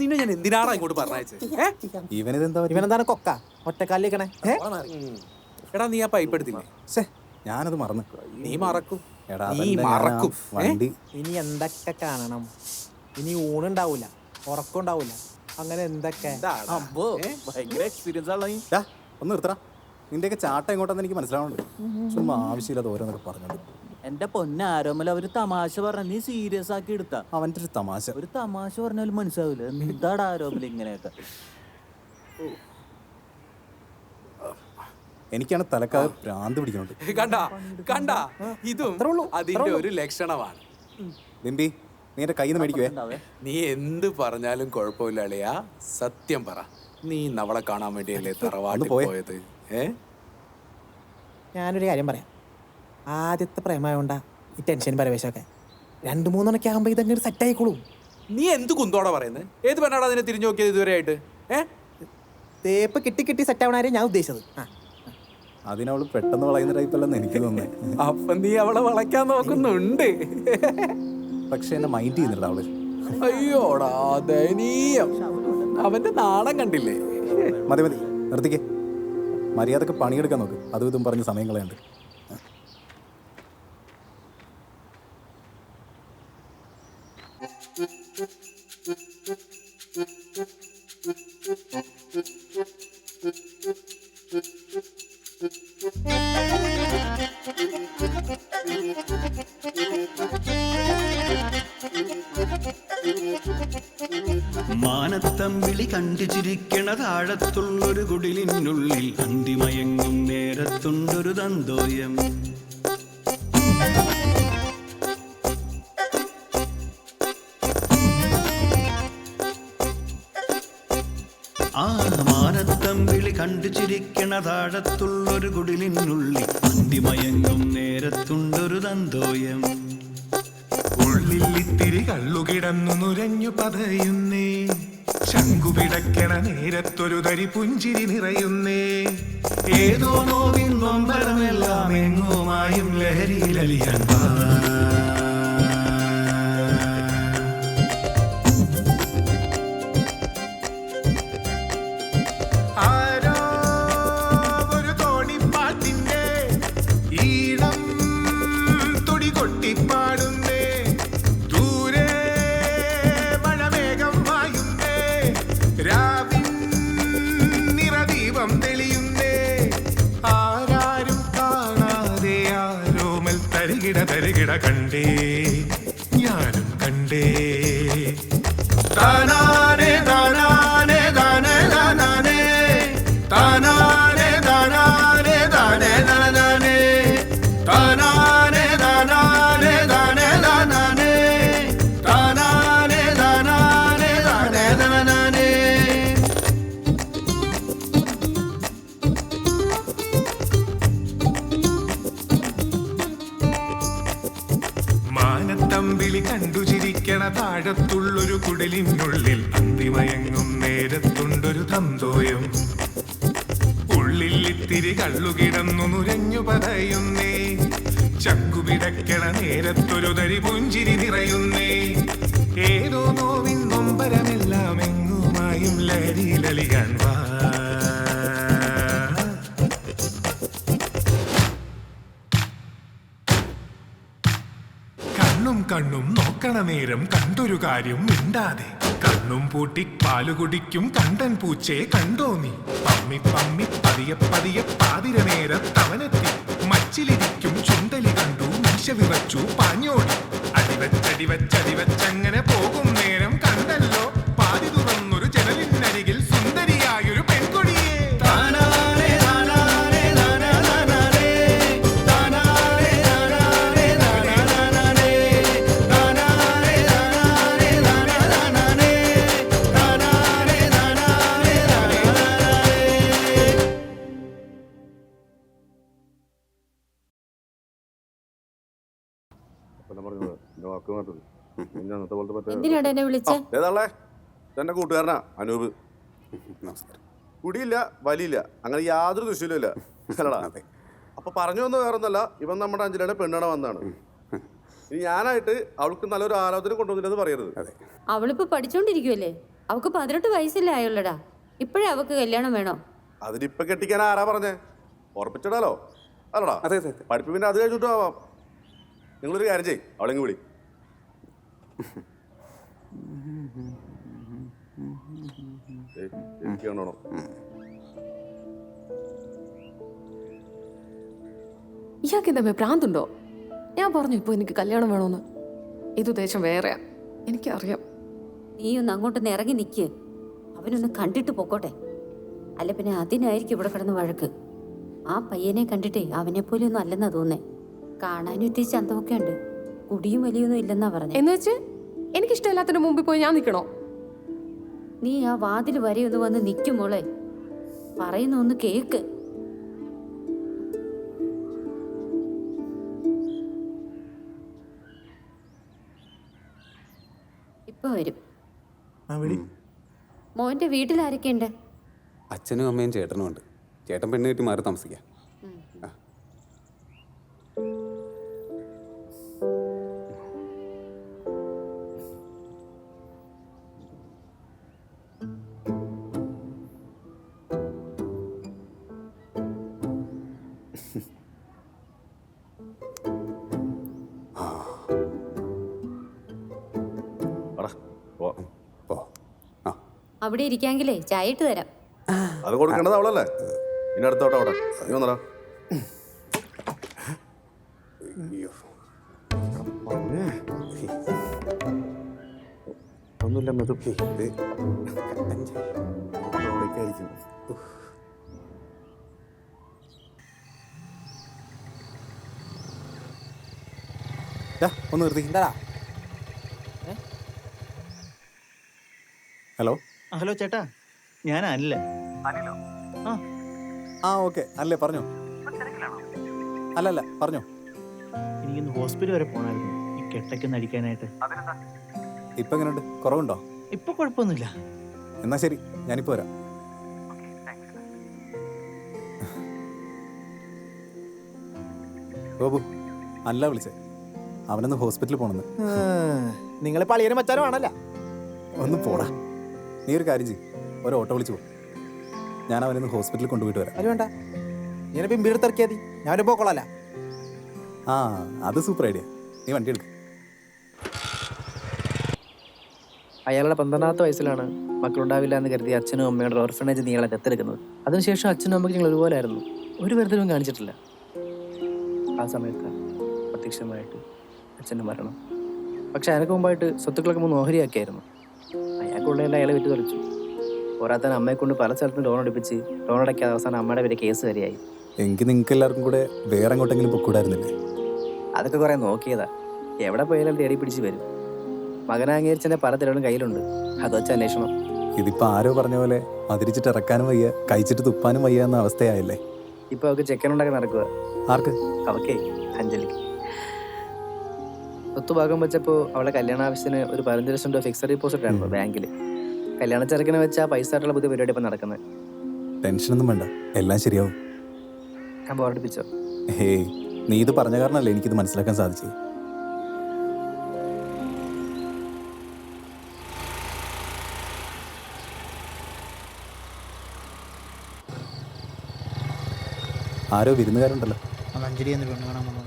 നിന്നെ ഞാൻ എന്തിനാണ് ഇങ്ങോട്ട് പറഞ്ഞയച്ചത്? ഇവനെന്താണ് കൊക്ക ഒറ്റക്കാലിലേക്കണേ? എടാ നീ ആ പൈപ്പ് എടുത്തില്ലേ? ഞാനത് മറന്നു. നീ മറക്കും, എടാ നീ മറക്കും. വണ്ടി ഇനി എന്തൊക്കെ കാണണം? ഇനി ഊണുണ്ടാവൂല, ഉറക്കമുണ്ടാവൂല, അങ്ങനെ എന്തൊക്കെ? ഭയങ്കര എക്സ്പീരിയൻസ് ആണ്. ഒന്ന് നിർത്തടാ, നിന്റെയൊക്കെ ചാട്ടം എങ്ങോട്ടാന്ന് എനിക്ക് മനസ്സിലാവുന്നുണ്ട്. ചുമ്മാ ആവശ്യമില്ലാതെ ഓരോന്നൊക്കെ പറഞ്ഞത്. എന്റെ പൊന്നാരോമല ഒരു തമാശ പറഞ്ഞ നീ സീരിയസ് ആക്കി എടുത്ത. അവന്റെ ഒരു തമാശ, ഒരു തമാശ പറഞ്ഞാലും മനസ്സിലാവില്ല. എന്താടാ ആരോമല ഇങ്ങനെയൊക്കെ? എനിക്കാണ് തലക്കാവ് ഭ്രാന്ത് പിടിക്കുന്നുണ്ട്. കണ്ടാ ഇതും അതിന്റെ ഒരു ലക്ഷണമാണ്. ബിംബി, നീ എന്റെ കയ്യിൽ നിന്ന് മേടിക്കുവേ. നീ എന്ത് പറഞ്ഞാലും കുഴപ്പമില്ല അളിയാ. സത്യം പറ, നീ അവളെ കാണാൻ വേണ്ടിയല്ലേ തറവാട്ടിൽ പോയത്? ഞാനൊരു കാര്യം പറയാം. ആദ്യത്തെ പ്രേമമായോണ്ടാ ഈ ടെൻഷൻ പരവേശമൊക്കെ. 2-3 ആകുമ്പോ ഇതങ്ങനെ സെറ്റ് ആയിക്കോളും. നീ എന്ത് കുന്തോടാ പറയുന്നത്? ഏത് പെണ്ണാടാ അതിനെ തിരിഞ്ഞു നോക്കിയത് ഇതുവരെ ആയിട്ട്? തേപ്പ് കിട്ടി സെറ്റ് ആവണാരും ഞാൻ ഉദ്ദേശിച്ചത്. അതിനവള് പെട്ടെന്ന് വളയുന്ന ടൈപ്പല്ലെന്ന് എനിക്ക് തോന്നുന്നത്. അപ്പൊ നീ അവളെ വളയ്ക്കാൻ നോക്കുന്നുണ്ട്. പക്ഷെ എന്നെ മൈൻഡ് ചെയ്യുന്നില്ല അവള്. അയ്യോടാ ദയനീയം. അവന്റെ നാണം കണ്ടില്ലേ? മതി നിർത്തിക്കേ. മര്യാദക്ക് പണിയെടുക്കാൻ നോക്ക്. അതും ഇതും പറഞ്ഞ് സമയം കളയണ്ട്. മാനത്തം വിളി കണ്ടു ചിരിക്കണ താഴത്തുള്ളൊരു കുടിലിനുള്ളിൽ അന്തിമയങ്ങും നേരത്തുണ്ടൊരു തന്തോയം. ആ മാനത്തം വിളി കണ്ടു ചിരിക്കണ താഴത്തുള്ളൊരു കുടിലിനുള്ളിൽ അന്തിമയങ്ങും നേരത്തുണ്ടൊരു തന്തോയം. ഉള്ളിൽ ഇത്തിരി കള്ളുകിടന്നു നുരഞ്ഞു പതയുന്നേ, ശങ്കുപിടക്കണ നേരത്തൊരു തരി പുഞ്ചിരി നിറയുന്നേ. ഏതോ നോവിൻ നൊമ്പരമെല്ലാം എങ്ങുമായും ലഹരിയിലലിയാൻ ആരോ ഒരു തോണിപ്പാട്ടിന്റെ ഈണം തുടി കൊട്ടിപ്പാടുന്നേ. രാവിൻ നിറദീപം തെളിയുന്നേ. ആരാരും കാണാതെ ആരോമൽ തരികിട കണ്ടേ, ഞാനും കണ്ടേ. താനാനെ താനാനെ താനേ താനാനെ താനാനെ താനാനെ താനേ താനാനെ താനാനെ താനാനെ താനേ താനാനെ താനാനെ താനാനെ താനേ താനാനെ. മാനത്തമ്പിളി കണ്ടു ചിരിക്കണ താഴത്തുള്ളൊരു കുടലിനുള്ളിൽ അന്തിമയങ്ങും നേരത്തുണ്ടൊരു തന്തോയം. ഉള്ളിൽ ഇത്തിരി കള്ളുകിടന്നു നുരഞ്ഞു പതയുന്നേ, ചക്കുപിടക്കണ നേരത്തൊരു തരി പുഞ്ചിരി നിറയുന്നേ. ഏതോ നോവിൻ നൊമ്പരമെല്ലാം എങ്ങുമായും ലഹരിയിലലിയാൻ വാ. കണ്ണും നോക്കണ നേരം കണ്ടൊരു കാര്യം മിണ്ടാതെ കണ്ണും പൂട്ടി പാല് കുടിക്കും കണ്ടൻ പൂച്ചയെ കണ്ടോ നീ? പമ്മി പമ്മി പതിയെ പതിയെ പാതിര നേരത്തവനെത്തി. മച്ചിലിരിക്കും ചുണ്ടലി കണ്ടു മീശ വിറച്ചു പാഞ്ഞോടി. അടിവച്ചടിവച്ചടിവച്ചങ്ങനെ പോകും നേരം കണ്ടല്ലോ പാതി തുറന്നൊരു ജനലിനരികിൽ സുന്ദരിയായൊരു പെൺകൊടിയെ. എന്തിനാടാ എന്നെ വിളിച്ചേ? ഏതാളെ? എന്റെ കൂട്ടുകാരനാ അനൂപ്. നമസ്കാരം. കുടിയില്ല വലിയില്ല അങ്ങനെ യാതൊരു ദുശ്ശീലമില്ല അല്ലടാ. അപ്പൊ പറഞ്ഞു വന്ന വേറൊന്നല്ല, ഇവൻ നമ്മുടെ അഞ്ജലിയുടെ പെണ്ണാണ് വന്നാണ്. ഇനി ഞാനായിട്ട് അവൾക്ക് നല്ലൊരു ആലോചന കൊണ്ടുവന്നില്ലെന്ന് പറയരുത്. അവളിപ്പോ പഠിച്ചോണ്ടിരിക്കുവല്ലേ? അവക്ക് 18 വയസ്സല്ലേ ആയുള്ളടാ. ഇപ്പഴേ അവക്ക് കല്യാണം വേണോ? അതിനിപ്പൊ കെട്ടിക്കാൻ ആരാ പറഞ്ഞേ? ഉറപ്പിച്ചിടാലോ അല്ലടാ. പഠിപ്പ് പിന്നെ അത് കഴിഞ്ഞിട്ടും ആവാം. നിങ്ങളൊരു കാര്യം ചെയ്യ്, അവളെങ്കിൽ വിളി. ഇയാൾക്ക് എന്താ ഭ്രാന്തുണ്ടോ? ഞാൻ പറഞ്ഞു ഇപ്പൊ എനിക്ക് കല്യാണം വേണോന്ന്. ഇത് ഉദ്ദേശം വേറെയാ, എനിക്കറിയാം. നീ ഒന്ന് അങ്ങോട്ടൊന്ന് ഇറങ്ങി നിൽക്ക്. അവനൊന്ന് കണ്ടിട്ട് പൊക്കോട്ടെ. അല്ല പിന്നെ അതിനായിരിക്കും ഇവിടെ കിടന്ന് വഴക്ക്. ആ പയ്യനെ കണ്ടിട്ടേ അവനെ പോലെ ഒന്നും അല്ലെന്നാ തോന്നേ. കാണാനും ഇത്തിരി ചന്തമൊക്കെ ഉണ്ട്. കുടിയും വലിയൊന്നും ഇല്ലെന്നാ പറഞ്ഞേ. എന്ന് വെച്ച് എനിക്കിഷ്ടമില്ലാത്തതിന് മുമ്പിൽ പോയി ഞാൻ നിൽക്കണോ? നീ ആ വാതിൽ വരെ ഒന്ന് വന്ന് നിൽക്കും മോളെ. പറയുന്ന ഒന്ന് കേക്ക്. ഇപ്പൊ വരും. മോന്റെ വീട്ടിൽ ആരൊക്കെയുണ്ട്? അച്ഛനും അമ്മയും ചേട്ടനും ഉണ്ട്. ചേട്ടൻ പെണ്ണ് കെട്ടി മാറി താമസിക്കാം. അവിടെ ഇരിക്കാങ്കിലേ ചായ ഇട്ട് തരാം. അത് കൊടുക്കേണ്ടത് അവളല്ലേ? ഇനി അടുത്തോട്ടെ അവിടെ. നീ വന്നടാ. ഒന്നുമില്ല മെതുപ്പി. ഒന്ന് നിർത്തി. ഹലോ ഹലോ ചേട്ടാ, ഞാൻ അനില. ആ ഓക്കെ അല്ലേ, പറഞ്ഞോ. അല്ലല്ല പറഞ്ഞോ. എനിക്കൊന്ന് ഹോസ്പിറ്റൽ വരെ പോകണമായിരുന്നു ഈ കെട്ടൊക്കെ നടിക്കാനായിട്ട്. ഇപ്പൊ എങ്ങനെയുണ്ട്? കുറവുണ്ടോ? ഇപ്പൊ കുഴപ്പമൊന്നുമില്ല. എന്നാ ശരി, ഞാനിപ്പോ വരാം. ഗോപു അല്ല വിളിച്ചേ, അവനൊന്ന് ഹോസ്പിറ്റലിൽ പോണെന്ന്. നിങ്ങൾ പളിയനും മച്ചാനും ആണല്ല. ഒന്ന് പോടാ. നീ ഒരു കാര്യം ചെയ്യും, ഒരു ഓട്ടോ വിളിച്ചു പോ. ഞാൻ അവനൊന്ന് ഹോസ്പിറ്റലിൽ കൊണ്ടുപോയിട്ട് വരാം. അത് വേണ്ട, ഞാനിപ്പോൾ ഇമ്പിടുത്തിറക്കിയാൽ മതി. ഞാനൊരു പോക്കോളല്ല. ആ അത് സൂപ്പർ ഐഡിയ. നീ വണ്ടി എടുക്ക. അയാളുടെ 12ാമത്തെ വയസ്സിലാണ് മക്കളുണ്ടാവില്ല എന്ന് കരുതി അച്ഛനും അമ്മയുടെ ഓർഫനേജ് നീളെ ദത്തെടുക്കുന്നത്. അതിനുശേഷം അച്ഛനും അമ്മയ്ക്ക് ഞങ്ങൾ ഒരുപോലെ ആയിരുന്നു. ഒരു തരത്തിലും കാണിച്ചിട്ടില്ല. ആ സമയത്ത് പ്രത്യക്ഷമായിട്ട് അച്ഛൻ്റെ മരണം. പക്ഷെ അതിനൊക്കെ മുമ്പായിട്ട് സ്വത്തുക്കളൊക്കെ 3 ഓഹരിയാക്കിയായിരുന്നു. അയാൾക്കുള്ളതെല്ലാം അയാളെ വിറ്റ് തെളിച്ചു. പോരാത്തന്നെ അമ്മയെ കൊണ്ട് പല സ്ഥലത്തും ലോൺ എടുപ്പിച്ച് ലോൺ അടയ്ക്കാതെ അവസാനം അമ്മയുടെ പേര് കേസ് വരെയായി. എങ്കിൽ നിങ്ങൾക്ക് എല്ലാവർക്കും കൂടെ വേറെ എങ്ങോട്ടെങ്കിലും പൊക്കൂടായിരുന്നില്ലേ? അതൊക്കെ കുറേ നോക്കിയതാ. എവിടെ പോയാലും തേടി പിടിച്ച് വരും. മകനാംഗീകരിച്ചതിൻ്റെ പല തെളിവുകളും കയ്യിലുണ്ട്. അത് വെച്ച് അന്വേഷണം. ഇതിപ്പോ ആരോ പറഞ്ഞ പോലെ മതിരിച്ചിട്ട് ഇറക്കാനും വയ്യ, കഴിച്ചിട്ട് തുപ്പാനും വയ്യ എന്ന അവസ്ഥയായല്ലേ? ഇപ്പൊ അവൾക്ക് ചെക്കനുണ്ടാക്കി നടക്കുക. ആർക്ക്? അവക്കേ, അഞ്ജലിക്ക്. ഒത്തുഭാഗം വെച്ചപ്പോൾ അവളെ കല്യാണാവശ്യത്തിന് ഒരു 15 ലക്ഷം രൂപ ഫിക്സഡ് ഡെപ്പോസിറ്റ് ആയിരുന്നു ബാങ്കിൽ. കല്യാണ ചെറുക്കിനെ വെച്ച് ആ പൈസ ആയിട്ടുള്ള പുതിയ പരിപാടി ഇപ്പം നടക്കുന്നത്. ടെൻഷനൊന്നും വേണ്ട, എല്ലാം ശരിയാവും. ഞാൻ ബോറടിപ്പിച്ചോ? ഹേയ്, നീ ഇത് പറഞ്ഞ കാരണല്ലേ എനിക്കിത് മനസ്സിലാക്കാൻ സാധിച്ചു. ആരോ വിരുന്നുകാരുണ്ടല്ലോ. അഞ്ജലി എന്ന് പെണ്ണ് കാണാൻ വന്നു.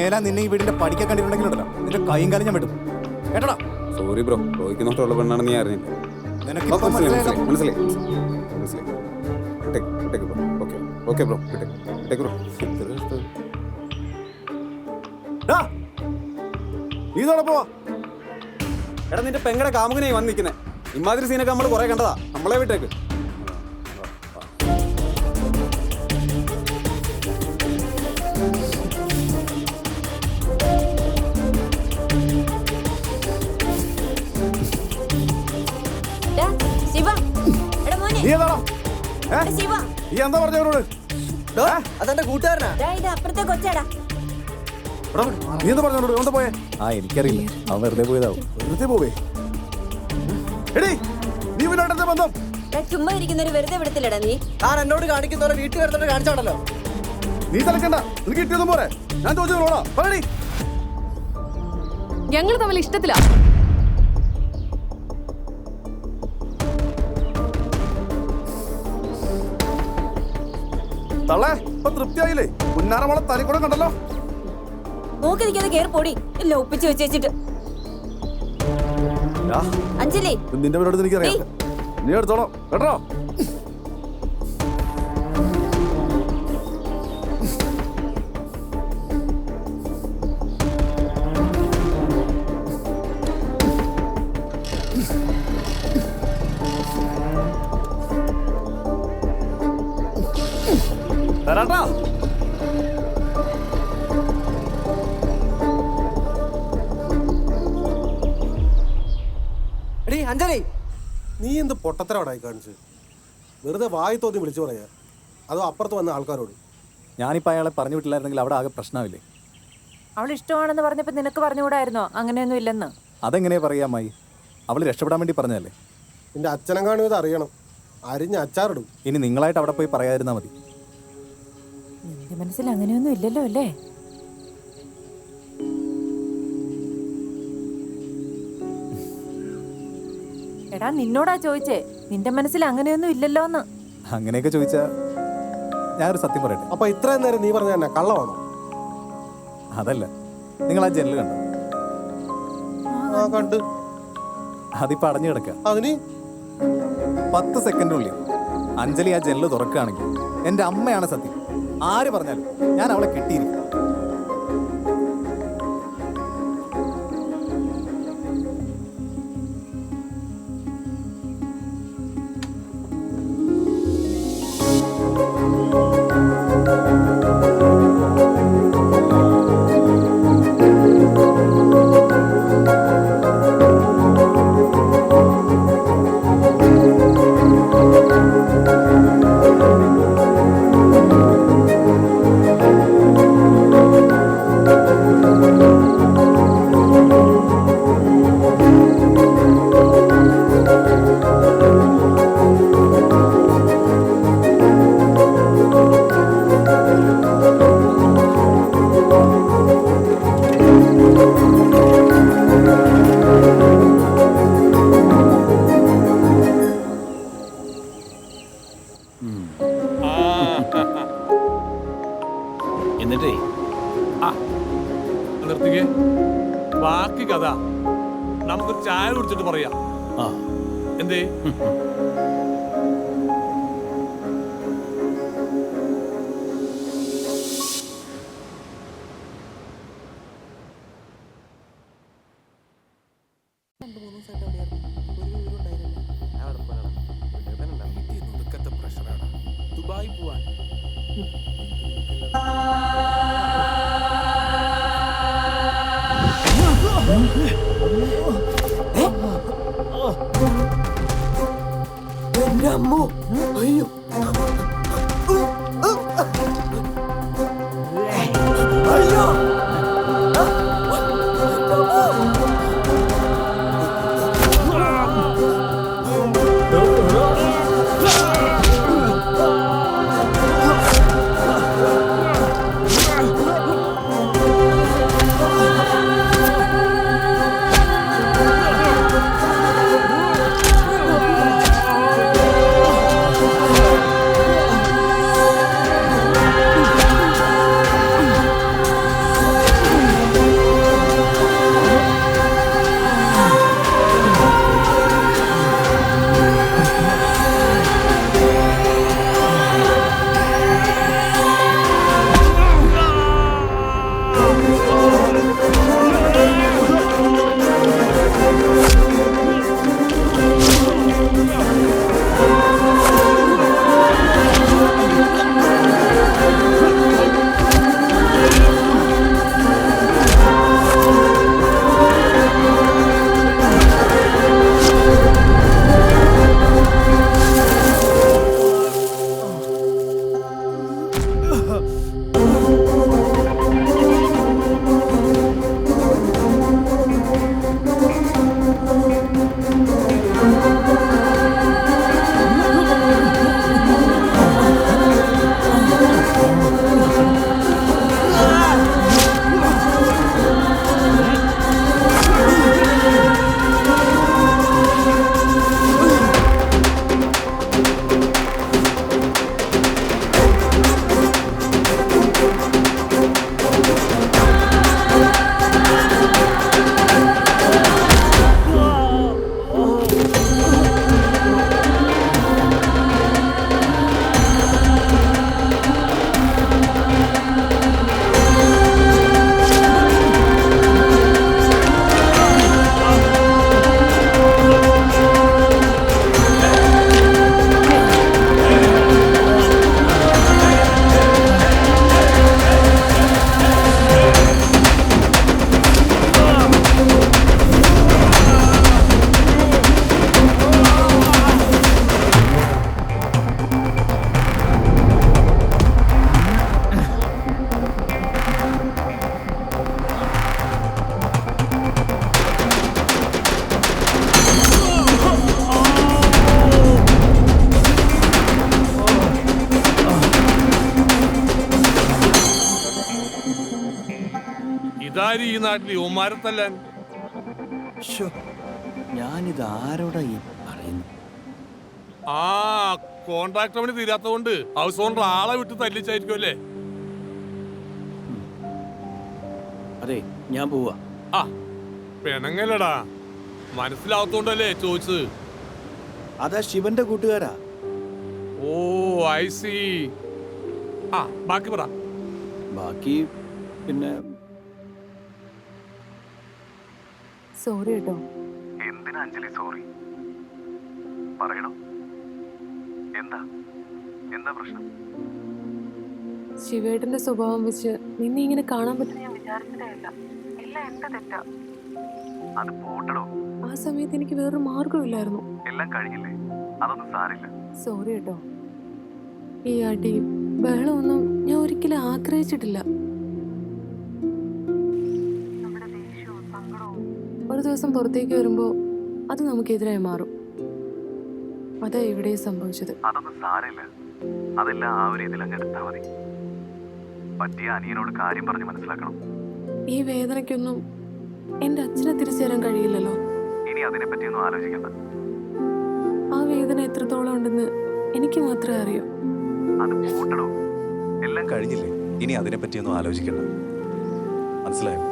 മേലാ നിന്നെ ഈ വീടിന്റെ പഠിക്കാൻ കണ്ടിട്ടുണ്ടെങ്കിലുണ്ടല്ലോ നിന്റെ കൈയും കാലം ഞാൻ വിടും കേട്ടടാ. സോറി ബ്രോ, റോയ്ക്ക് നോട്ടുള്ള പെണ്ണാണെന്ന് ഞാൻ അറിഞ്ഞില്ല. നിനക്കിപ്പോ മനസ്സിലായല്ലോ. മനസ്സിലായി. Okay bro, bro. നീ ഇതോടെ പോവാ. എടാ നിന്റെ പെങ്ങടെ കാമുകനായി വന്ന് നിൽക്കുന്നേ. ഇമാതിരി സീനൊക്കെ നമ്മൾ കുറെ കണ്ടതാ. നമ്മളെ വിട്ടേക്ക്. നീ എന്താ പറഞ്ഞവരോട്? അതെന്റെ കൂട്ടുകാരനാ. അപ്പുറത്തെ കൊച്ചാടാ. നീ എന്താ പറഞ്ഞോട്? എന്താ പോയേ? എനിക്കറിയില്ല, അവൻ വെറുതെ പോയതാവും. വെറുതെ പോവേ? എടീ, നീ പിന്നെ ബന്ധം ചുമ്മാ ഇരിക്കുന്നൊരു വെറുതെ വിടത്തില്ലടാ നീ. താൻ എന്നോട് കാണിക്കുന്നവരെ വീട്ടിൽ വരുന്നവരെ കാണിച്ചാണല്ലോ. നീ തലക്കണ്ട, നിനക്ക് കിട്ടിയൊന്നും പോരെ. ഞാൻ ചോദിച്ചോളാ, പറയടി. ഞങ്ങൾ തമ്മിൽ ഇഷ്ടത്തിലാ. തള്ളേ, ഇപ്പൊ തൃപ്തിയായില്ലേ? മുന്നാറമോളെ തനിക്കൂടെ കണ്ടല്ലോ. നോക്കി നിൽക്കാതെ കേറി പൊടി. ഇല്ല ഒപ്പിച്ച് വെച്ചിട്ട്. അഞ്ജലി, നിന്റെ പേരോട് എനിക്കറിയാം. നീ എടുത്തോളാം കേട്ടോ. തരാട്ടാ. എടീ അഞ്ജലി, നീ എന്ത് പൊട്ടത്തരവടായി കാണിച്ച്? വെറുതെ വായി തോന്നി വിളിച്ചു പറയാ, അതോ അപ്പുറത്ത് വന്ന ആൾക്കാരോട്? ഞാനിപ്പോൾ അയാളെ പറഞ്ഞു വിട്ടില്ലായിരുന്നെങ്കിൽ അവിടെ ആകെ പ്രശ്നമില്ലേ? അവൾ ഇഷ്ടമാണെന്ന് പറഞ്ഞപ്പോൾ നിനക്ക് പറഞ്ഞുകൂടായിരുന്നോ അങ്ങനെയൊന്നും ഇല്ലെന്ന്? അതെങ്ങനെയാ പറയാമായി? അവൾ രക്ഷപ്പെടാൻ വേണ്ടി പറഞ്ഞതല്ലേ. നിന്റെ അച്ഛനെങ്ങാനും ഇത് അറിയണം, അരിഞ്ഞ അച്ചാറിടും. ഇനി നിങ്ങളായിട്ട് അവിടെ പോയി പറയാതിരുന്നാൽ മതി. നിന്റെ മനസ്സിൽ അങ്ങനെയൊന്നും ഇല്ലല്ലോ അല്ലേ? എടാ നിന്നോടാ ചോദിച്ചേ, നിന്റെ മനസ്സിൽ അങ്ങനെയൊന്നും ഇല്ലല്ലോ എന്ന്. അങ്ങനെയൊക്കെ ചോദിച്ചാ ഞാനൊരു സത്യം പറയട്ടെ. അപ്പൊ ഇത്രയും നേരം നീ പറഞ്ഞ തന്നെ കള്ളമാണോ? അതല്ല, നിങ്ങൾ ആ ജനല് കണ്ടോ? കണ്ട്. അതിപ്പോ അടഞ്ഞു കിടക്കുക. അതിന് 10 സെക്കൻഡിനുള്ളിൽ അഞ്ജലി ആ ജനല് തുറക്കുകയാണെങ്കിൽ എന്റെ അമ്മയാണ് സത്യം. ആര് പറഞ്ഞാലും ഞാൻ അവളെ കെട്ടിയിരിക്കും. എന്നിട്ടേ നിർത്തിക്കേ. ബാക്കി കഥ നമുക്കൊരു ചായ കുടിച്ചിട്ട് പറയാം. എന്തേ? ദുബായ് പോവാൻ അമ്മോ, അയ്യോ, അയ്യോ. ഇവളാര് ഈ നാട്ടിൽ യുവമാരെ തല്ലാൻ? ഞാനിത് ആരോടാ ഈ പറയുന്നു? ആ കോൺട്രാക്ട് പണി തീരാത്തതുകൊണ്ട് ഹൗസ് ഓണർ ആളെ വിട്ട് തല്ലിച്ചായിരിക്കും അല്ലേ? അതെ, ഞാൻ പോവാ. ആ പെണങ്ങല്ലടാ, മനസ്സിലാവത്തോണ്ടല്ലേ ചോദിച്ചത്. അതാ ശിവന്റെ കൂട്ടുകാരാ. ഓ ഐ സി. ആ ബാക്കി പറ. ബാക്കി പിന്നെ സോറി കേട്ടോ. എന്തിനാ അഞ്ജലി സോറി? പറയണം. എന്താ പ്രശ്നം? ശിവേട്ടന്റെ സ്വഭാവം വെച്ച് നിന്നെ ഇങ്ങനെ കാണാൻ പറ്റും ഞാൻ വിചാരിച്ചതേ അല്ല. എല്ലാം എന്റെ തെറ്റാ. അത് പോട്ടടോ. ആ സമയത്ത് എനിക്ക് വേറൊരു മാർഗമില്ലായിരുന്നു. എല്ലാം കഴിഞ്ഞില്ലേ, അതൊന്നും സാരില്ല. സോറി കേട്ടോ. ഈ അടിയും ബഹളമൊന്നും ഞാൻ ഒരിക്കലും ആഗ്രഹിച്ചിട്ടില്ല. ഒരു ദിവസം പുറത്തേക്ക് വരുമ്പോ അത് നമുക്കെതിരായി മാറും. അതാ ഇവിടെ സംഭവിച്ചത്. അതൊന്നും സാരില്ല, അതെല്ലാം ആ ഒരു ഇതിൽ അങ്ങ് എടുത്താൽ മതി. പറ്റിയ അനിയനോട് കാര്യം പറഞ്ഞ് മനസ്സിലാക്കണം. ഈ വേദനയ്ക്കൊന്നും എന്റെ അച്ഛനെ തിരിച്ചു തരാൻ കഴിയില്ലല്ലോ. ഇനി അതിനെ പറ്റിയൊന്നും ആലോചിക്കണ്ട. ആ വേദന എത്രത്തോളം ഉണ്ടെന്ന് എനിക്ക് മാത്രമേ അറിയൂ. അത് പോട്ടടോ, എല്ലാം കഴിഞ്ഞില്ലേ, ഇനി അതിനെ പറ്റിയൊന്നും ആലോചിക്കണ്ട. മനസ്സിലായോ?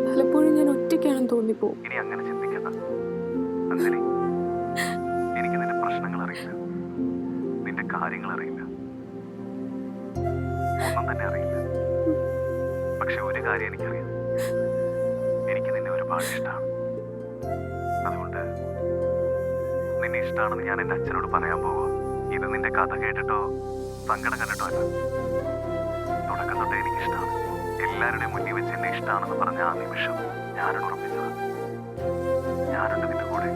പലപ്പോഴും ഞാൻ ഒറ്റയ്ക്കാണെന്ന് തോന്നിപ്പോവും. ഇനി അങ്ങനെ ചിന്തിക്കണ്ട അഞ്ജലി. എനിക്ക് നിന്റെ പ്രശ്നങ്ങൾ അറിയില്ല, നിന്റെ കാര്യങ്ങൾ അറിയില്ല, ഒന്നും തന്നെ അറിയില്ല. പക്ഷെ ഒരു കാര്യം എനിക്കറിയാം, എനിക്ക് നിന്നെ ഒരുപാട് ഇഷ്ടമാണ്. അതുകൊണ്ട് നിന്നെ ഇഷ്ടമാണെന്ന് ഞാൻ എൻ്റെ അച്ഛനോട് പറയാൻ പോവാ. ഇത് നിന്റെ കഥ കേട്ടിട്ടോ സങ്കടം കണ്ടിട്ടോ അല്ല. തുടക്കം തൊട്ടേ എനിക്കിഷ്ടമാണ്. എല്ലാവരുടെയും മുന്നിൽ വെച്ച് എന്നെ ഇഷ്ടമാണെന്ന് പറഞ്ഞ ആ നിമിഷം ഞാനാണ് ഉറപ്പിച്ചത്. ഞാനുണ്ട് നിന്റെ കൂടെ.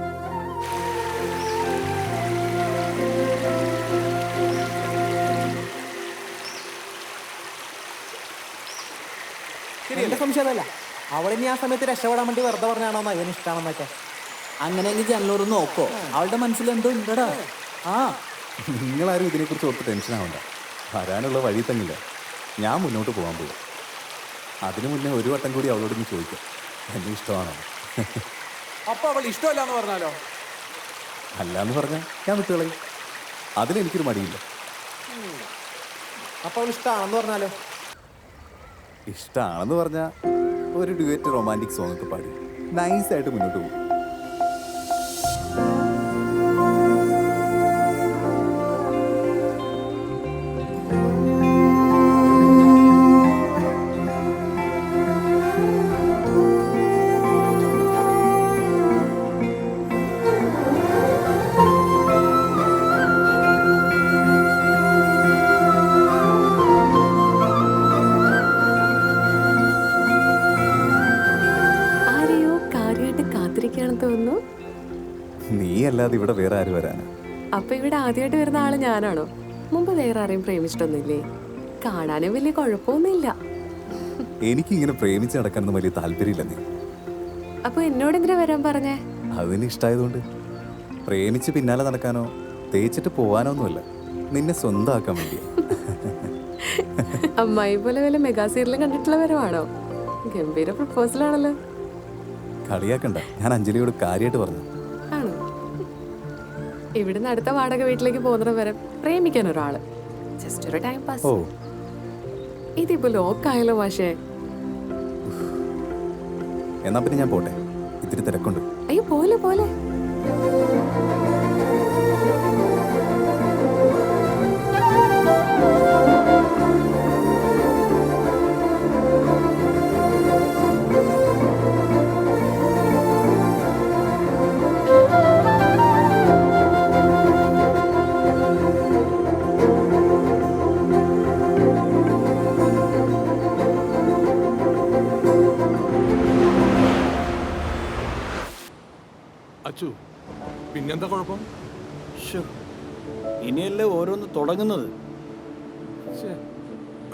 എന്റെ സംശയം അതല്ല, അവളിനി ആ സമയത്ത് രക്ഷപ്പെടാൻ വേണ്ടി വെറുതെ പറഞ്ഞാണോ അവന് ഇഷ്ടമാണെന്നൊക്കെ. അങ്ങനെയെങ്കിൽ ജനലോട് നോക്കോ, അവളുടെ മനസ്സിൽ എന്തോ ഉണ്ടടാ. ആ നിങ്ങളാരും ഇതിനെക്കുറിച്ച് ഓർത്ത് ടെൻഷൻ ആവണ്ട. വരാനുള്ള വഴി തന്നില്ല, ഞാൻ മുന്നോട്ട് പോകാൻ പോകും. അതിനു മുന്നേ ഒരു വട്ടം കൂടി അവളോട് ഒന്ന് ചോദിക്കാം, എന്നെ ഇഷ്ടമാണോ? അപ്പൊ അവൾ ഇഷ്ടമല്ല എന്ന് പറഞ്ഞാലോ? അല്ലാന്ന് പറഞ്ഞാൽ ഞാൻ വിട്ടുകളയും. അതിലെനിക്കൊരു മടിയില്ല. അപ്പൊ അവൾ ഇഷ്ടമാണെന്ന് പറഞ്ഞാലോ? ഇഷ്ടമാണെന്ന് പറഞ്ഞാൽ ഒരു ഡ്യുവറ്റ് റൊമാൻറ്റിക് സോങ് ഒക്കെ പാടി നൈസായിട്ട് മുന്നോട്ട് പോകും. നീ അല്ലാതെ ഇവിടെ വേറെ ആര് വരാനാ? അപ്പൊ ഇവിടെ ആദ്യമായിട്ട് വരുന്ന ആള് ഞാനാണോ? മുമ്പ് വേറെ ആരെയും പ്രേമിച്ചിട്ടൊന്നുമില്ലേ? കാണാനും വലിയ കുഴപ്പമൊന്നുമില്ല. എനിക്കിങ്ങനെ പ്രേമിച്ച് നടക്കാനൊന്നും വലിയ താല്പര്യമില്ല. നീ അപ്പൊ എന്നോട് എന്തിനാ വരാൻ പറഞ്ഞേ? അതിന് ഇഷ്ടമായതുകൊണ്ട്. പ്രേമിച്ച് പിന്നാലെ നടക്കാനോ തേച്ചിട്ട് പോവാനോ ഒന്നുമല്ല, നിന്നെ സ്വന്തമാക്കാൻ വേണ്ടിയാ. അമ്മായി പോലെ വല്ല മെഗാ സീരിയലും കണ്ടിട്ടുള്ള വരവാണോ? ഗംഭീര പ്രപ്പോസൽ ആണല്ലോ. കളിയാക്കണ്ട, ഞാൻ അഞ്ജലിയോട് കാര്യമായിട്ട് പറഞ്ഞു. ആണോ? ഇവിടുന്ന് അടുത്ത വാടക വീട്ടിലേക്ക് പോകുന്നത് വരെ പ്രേമിക്കാൻ ഒരാള്, ജസ്റ്റ് ഒരു ടൈം പാസ്. ഓ, ഇതിപ്പോ ലോക്കായല്ലോ മാഷേ. എന്നാ പിന്നെ ഞാൻ പോട്ടെ, ഇത്തിരി തിരക്കുണ്ട്. അയ്യോ പോലെ പോലെ. അച്ചു, പിന്നെന്താ കുഴപ്പം? ഇനിയല്ലേ ഓരോന്ന് തുടങ്ങുന്നത്.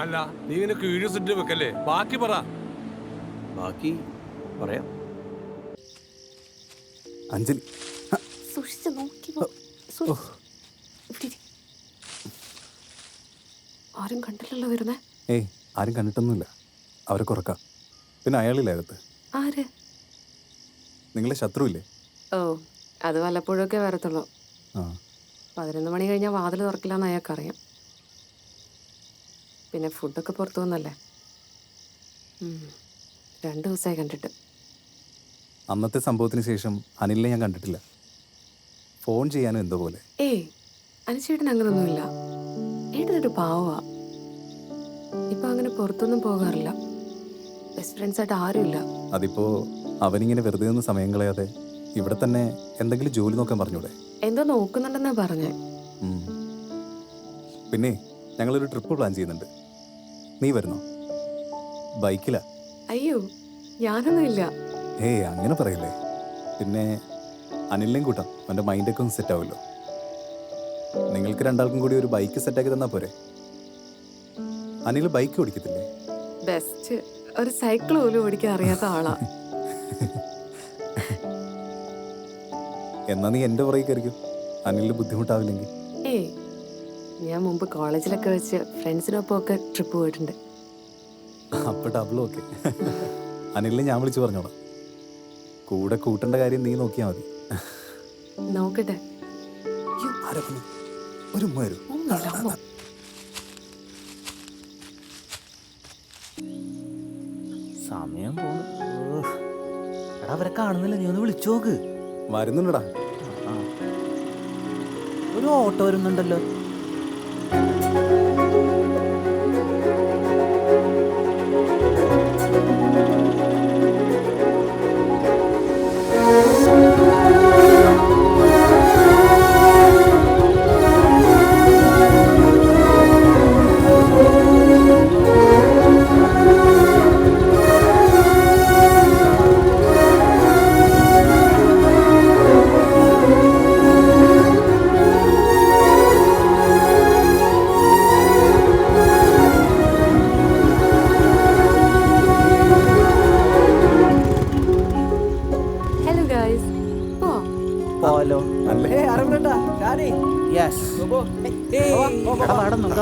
അല്ല, നീ ഇങ്ങനെ ക്യൂരിയോസിറ്റി വെക്കല്ലേ, ബാക്കി പറ. ബാക്കി പറയാം. അഞ്ജലി ആരും കണ്ടില്ലല്ലോ വരുന്നേ. ഏയ് ആരും കണ്ടിട്ടൊന്നുമില്ല. അവരെ കുറക്കാം. പിന്നെ അയാളില്ലേ അകത്ത്? ആര്? നിങ്ങളെ ശത്രുവില്ലേ? ഓ, അത് വല്ലപ്പോഴൊക്കെ വരത്തുള്ളൂ. ആ 11 മണി കഴിഞ്ഞാൽ വാതിൽ തുറക്കില്ലെന്ന് അയാൾക്കറിയാം. പിന്നെ ഫുഡൊക്കെ പുറത്തു വന്നല്ലേ. 2 ദിവസമായി കണ്ടിട്ട്. അന്നത്തെ സംഭവത്തിന് ശേഷം അനിലിനെ ഞാൻ കണ്ടിട്ടില്ല. ഫോൺ ചെയ്യാനും എന്തോ പോലെ. ഏയ് അനുചേട്ടൻ അങ്ങനൊന്നുമില്ല. ഏട്ടനൊരു പാവമാ. ഇപ്പം അങ്ങനെ പുറത്തൊന്നും പോകാറില്ല. ബെസ്റ്റ് ഫ്രണ്ട്സായിട്ട് ആരുമില്ല. അതിപ്പോ അവനിങ്ങനെ വെറുതെ ഒന്ന് സമയം കളയാതെ ഇവിടെ തന്നെ എന്തെങ്കിലും ജോലി നോക്കാൻ പറഞ്ഞൂടെ? എന്തോ നോക്കുന്നുണ്ടെന്നാ പറഞ്ഞേ. പിന്നെ ഞങ്ങളൊരു ട്രിപ്പ് പ്ലാൻ ചെയ്യുന്നുണ്ട്. നീ വരുന്നോ? ബൈക്കിലാ. അയ്യോ, ഞാനൊന്നുമില്ല. ഏയ് അങ്ങനെ പറയില്ലേ. പിന്നെ അനിലിനെയും കൂട്ടാം. അവൻ്റെ മൈൻഡൊക്കെ ഒന്ന് സെറ്റ് ആവുമല്ലോ. നിങ്ങൾക്ക് രണ്ടാൾക്കും കൂടി ഒരു ബൈക്ക് സെറ്റാക്കി തന്നാ പോരെ? അനിൽ ബൈക്ക് ഓടിക്കത്തില്ലേ? ബെസ്റ്റ്. ഒരു സൈക്കിൾ പോലും ഓടിക്കാൻ അറിയാത്ത ആളാ. എന്നാ നീ എൻ്റെ പുറകെ കയറിക്കും. അനിലിന് ബുദ്ധിമുട്ടാവില്ലെങ്കിൽ. ഏയ് ഞാൻ മുമ്പ് കോളേജിലൊക്കെ വെച്ച് ഫ്രണ്ട്സിനൊപ്പം ഒക്കെ ട്രിപ്പ് പോയിട്ടുണ്ട്. അപ്പൊ ഡബിളും ഓക്കെ. അനിലിനെ ഞാൻ വിളിച്ചു പറഞ്ഞോളാം. കൂടെ കൂട്ടേണ്ട കാര്യം നീ നോക്കിയാൽ മതി. നോക്കട്ടെ. ഒരു ഉമ്മ വരൂ. സമയം പോണു. എടാ അവരെ കാണുന്നില്ല, നീ ഒന്ന് വിളിച്ചു നോക്ക്. വരുന്നുണ്ടടാ. ഒരു ഓട്ടോ വരുന്നുണ്ടല്ലോ.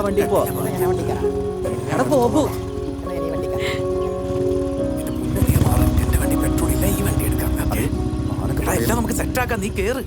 വണ്ടി പോ. എല്ലാം നമുക്ക് സെറ്റാക്കാം. നീ കേറ്.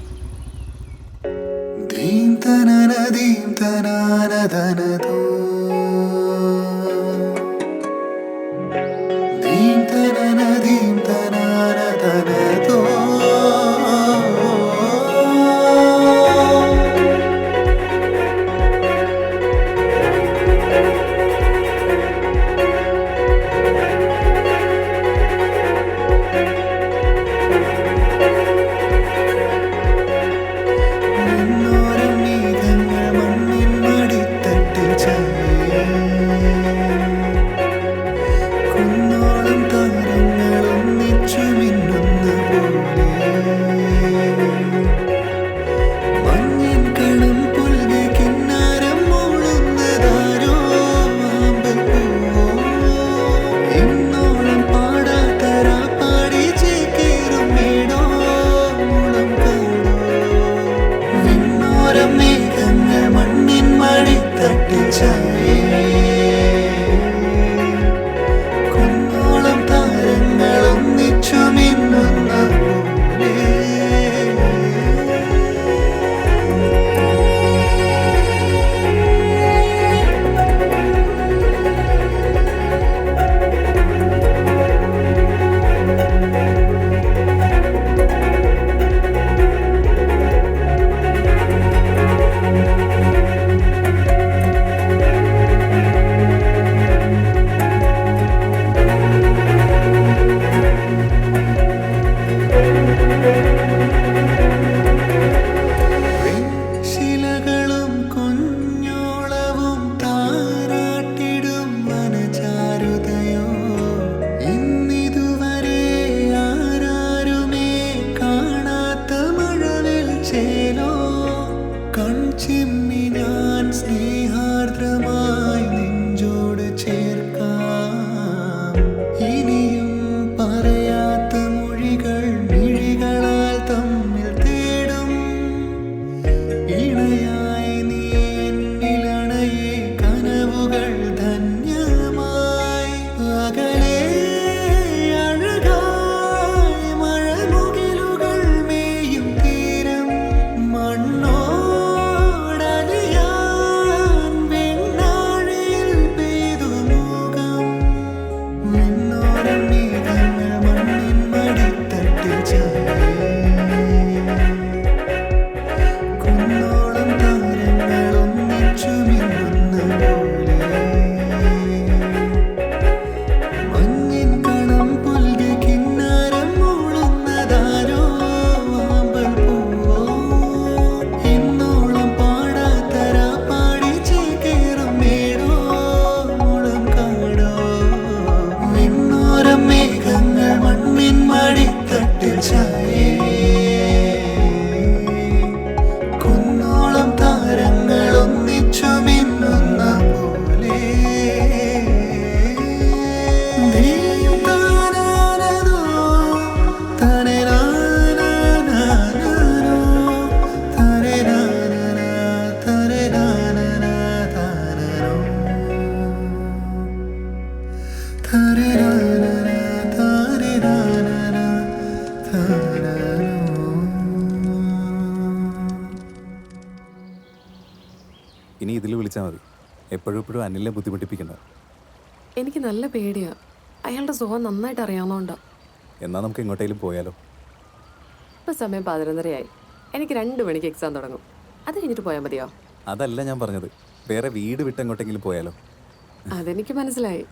മണ്ണിൻ മടിത്തട്ടിൽ ചായ ഇനി ഇതിൽ വിളിച്ചാൽ മതി. എപ്പോഴും എപ്പോഴും അനിലിനെ ബുദ്ധിമുട്ടിപ്പിക്കണ്ട. എനിക്ക് നല്ല പേടിയാ. അയാളുടെ സ്വഭാവം നന്നായിട്ട് അറിയാവുന്നതുകൊണ്ടാ. എന്നാൽ നമുക്ക് എങ്ങോട്ടേലും പോയാലോ? ഇപ്പം സമയം 11:30 എനിക്ക് 2 മണിക്ക് എക്സാം തുടങ്ങും. അത് കഴിഞ്ഞിട്ട് പോയാൽ മതിയോ? അതല്ല ഞാൻ പറഞ്ഞത്. വേറെ വീട് വിട്ട് എങ്ങോട്ടെങ്കിലും പോയാലോ? അതെനിക്ക് മനസ്സിലായി.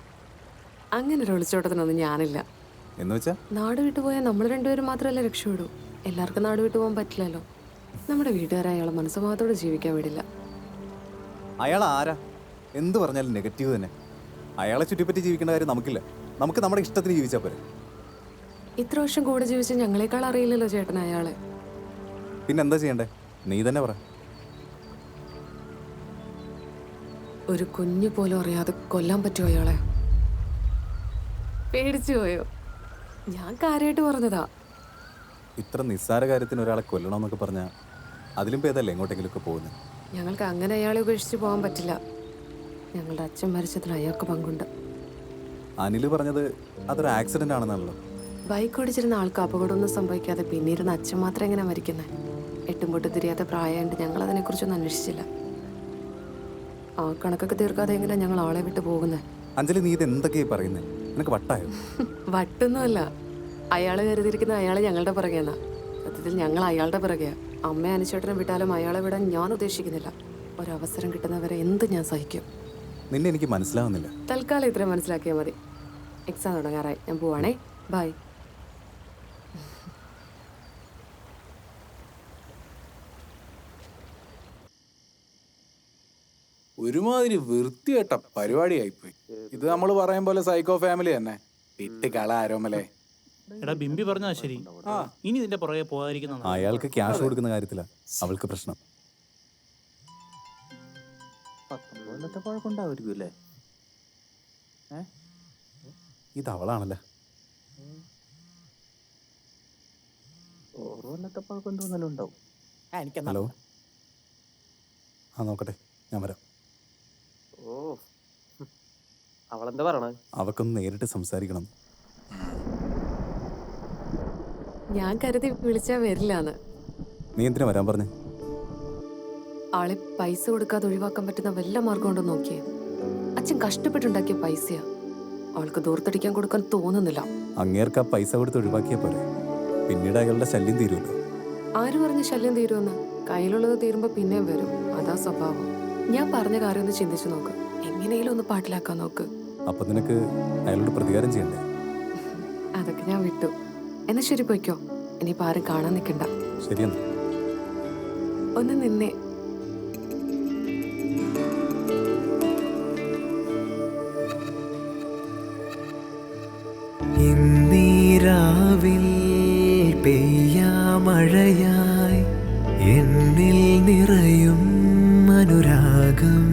അങ്ങനെ ഒരു ഒളിച്ചോട്ടത്തിനൊന്നും ഞാനില്ല. എന്ന് വെച്ചാൽ നാട് വിട്ടു പോയാൽ നമ്മൾ രണ്ടുപേരും മാത്രമല്ല രക്ഷപ്പെടൂ. എല്ലാവർക്കും നാട് വിട്ടു പോകാൻ പറ്റില്ലല്ലോ. നമ്മുടെ വീട്ടുകാരെ അയാളെ മനസ്സുമാത്രത്തോടെ ജീവിക്കാൻ വിടില്ല. അയാൾ ആരാ? എന്ത് പറഞ്ഞാലും നെഗറ്റീവ് തന്നെ. അയാളെ ചുറ്റിപ്പറ്റി ജീവിക്കേണ്ട കാര്യം നമുക്കില്ല. നമുക്ക് നമ്മുടെ ഇഷ്ടത്തിന് ജീവിച്ചാൽ പോരെ. ഇത്ര വർഷം കൂടെ ജീവിച്ച ഞങ്ങളെക്കാൾ അറിയില്ലല്ലോ ചേട്ടൻ അയാളെ. പിന്നെന്താ ചെയ്യണ്ടേ? നീ തന്നെ പറ. ഒരു കുഞ്ഞു പോലും അറിയാതെ കൊല്ലാൻ പറ്റുമോ അയാളെ? പേടിച്ചു പോയോ? ഞാൻ കാര്യമായിട്ട് പറഞ്ഞതാ. ഇത്ര നിസ്സാര കാര്യത്തിന് ഒരാളെ കൊല്ലണമെന്നൊക്കെ പറഞ്ഞാൽ അതിലും ഭേദമല്ലേ എങ്ങോട്ടെങ്കിലുമൊക്കെ പോകുന്നത്. ഞങ്ങൾക്ക് അങ്ങനെ അയാളെ ഉപേക്ഷിച്ച് പോകാൻ പറ്റില്ല. ഞങ്ങളുടെ അച്ഛൻ മരിച്ചതിൽ അയാൾക്ക് പങ്കുണ്ട്. അനിൽ പറഞ്ഞത് അതൊരു ആക്സിഡന്റ് ആണെന്നാണല്ലോ. ബൈക്ക് ഓടിച്ചിരുന്ന ആൾക്ക് അപകടമൊന്നും സംഭവിക്കാതെ പിന്നീരുന്ന അച്ഛൻ മാത്രം എങ്ങനെ മരിക്കുന്നത്? എട്ടും പൊട്ടും തിരിയാത്ത പ്രായമായിട്ട് ഞങ്ങൾ അതിനെക്കുറിച്ചൊന്നും അന്വേഷിച്ചില്ല. ആ കണക്കൊക്കെ തീർക്കാതെ എങ്ങനെ ഞങ്ങൾ ആളെ വിട്ട് പോകുന്നത്? അഞ്ജലി, നീ ഇത് എന്തൊക്കെയാ പറയുന്നത്? നിനക്ക് വട്ടായോ? വട്ടൊന്നുമല്ല. അയാൾ കരുതിയിരിക്കുന്ന അയാൾ ഞങ്ങളുടെ പിറകെന്നാ. സത്യത്തിൽ ഞങ്ങൾ അയാളുടെ പിറകെയാ. അമ്മയെ അനുചേട്ടനെ വിട്ടാലും അയാളെ വിടാൻ ഞാൻ ഉദ്ദേശിക്കുന്നില്ല. ഒരവസരം കിട്ടുന്നവരെ എന്ത് ഞാൻ സഹിക്കും. നിന്നെ എനിക്ക് മനസ്സിലാവുന്നില്ല. തൽക്കാലം ഇത്രയും മനസ്സിലാക്കിയാൽ മതി. എക്സാം തുടങ്ങാറായി. ഞാൻ പോവാണേ. ബൈ. ഒരുമാതിരി വൃത്തികെട്ട പരിപാടിയായിപ്പോയി. ഇത് നമ്മൾ പറയും പോലെ സൈക്കോ ഫാമിലി തന്നെ. വിട്ട് കള ആരോമലേ. എടാ ബിംബി പറഞ്ഞാ ശരി. ഇനി ഇതിന്റെ പുറകെ പോകാതിരിക്കുന്ന അയാൾക്ക് ക്യാഷ് കൊടുക്കുന്ന കാര്യത്തിലാ അവൾക്ക് പ്രശ്നം. 19 കൊല്ലത്തെ പഴക്കമുണ്ടാവുമായിരിക്കും അല്ലേ? ഇത് അവളാണല്ലേ? 6 കൊല്ലത്തെ പഴക്കം എന്തോന്നാലും ഉണ്ടാവും. ഹലോ, ആ നോക്കട്ടെ, ഞാൻ വരാം. ഓ, അവളെന്താ പറയണത്? അവക്കൊന്ന് നേരിട്ട് സംസാരിക്കണം. ഞാൻ കരുതി വിളിച്ചാൽ വരില്ലാന്ന്. നീ എന്തിനാ വരാൻ പറഞ്ഞേ? ആളെ പൈസ കൊടുക്കാതെ ഒഴിവാക്കാൻ പറ്റുന്ന വല്ല മാർഗം ഉണ്ടോ നോക്കിയേ. അച്ഛൻ കഷ്ടപ്പെട്ടുണ്ടാക്കിയ പൈസയാ. ആൾക്ക് ദൂർത്തടിക്കാൻ കൊടുക്കാൻ തോന്നുന്നില്ല. അങ്ങേർക്ക് ആ പൈസ കൊടുത്ത് ഒഴിവാക്കിയ പോലെ പിന്നീട് അയാളുടെ ശല്യം തീരുമല്ലോ. ആര് പറഞ്ഞ ശല്യം തീരുമെന്ന്? കയ്യിലുള്ളത് തീരുമ്പോ പിന്നെയും വരും. അതാ സ്വഭാവം. ഞാൻ പറഞ്ഞ കാര്യം ഒന്ന് ചിന്തിച്ചു നോക്ക്. എങ്ങനെയും ഒന്ന് പാട്ടിലാക്കാൻ നോക്ക്. അപ്പൊ നിനക്ക് അയാളോട് പ്രതികാരം ചെയ്യണ്ടേ? അതൊക്കെ ഞാൻ വിട്ടു. എന്നാ ശരി, പോയിക്കോ. ഇനിയിപ്പോ ആരും കാണാൻ നിൽക്കണ്ട. ശരിയെന്നാ. ഒന്ന് നിന്നേ. ഇന്നീരാവിൽ പെയ്യാമഴയായി എന്നിൽ നിറയും അനുരാഗം.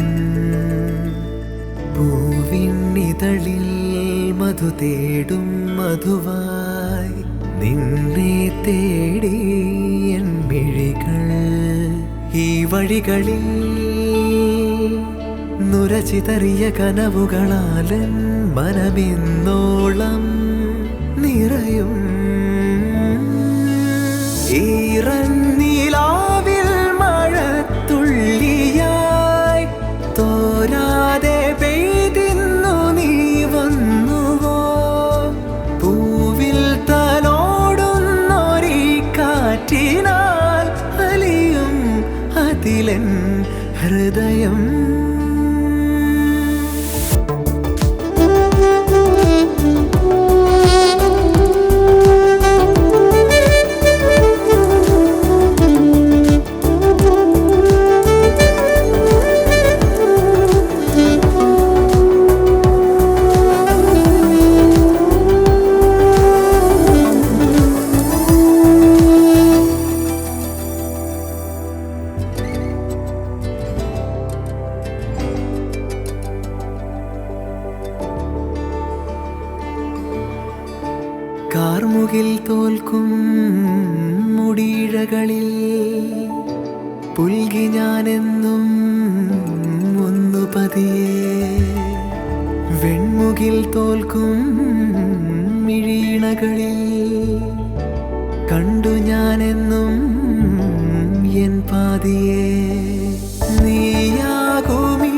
പൂവിന്നിതളിൽ മധു തേടും മധുവായി നിന്നെ തേടി എൻ മിഴികൾ. ഈ വഴികളിൽ നുരചിതറിയ കനവുകളാലൻ മനമെന്നോളം നിറയും. ഈറന്നീലാവിൽ മഴത്തുള്ളിയായി തോരാതെ പെയ്തിന്നു നീ വന്നുവോ. പൂവിൽ തലോടുന്നൊരീ കാറ്റിനാൽ അലിയും അതിലൻ ഹൃദയം. കാർമുകിൽ തോൽക്കും മുടിയിഴകളിൽ പുൽകി ഞാനെന്നും ഒന്നു പതിയെ വെണ്മ കാർമുകിൽ തോൽക്കും മിഴീണകളിൽ കണ്ടു ഞാനെന്നും എൻ പാതിയെ നീയാകുമീ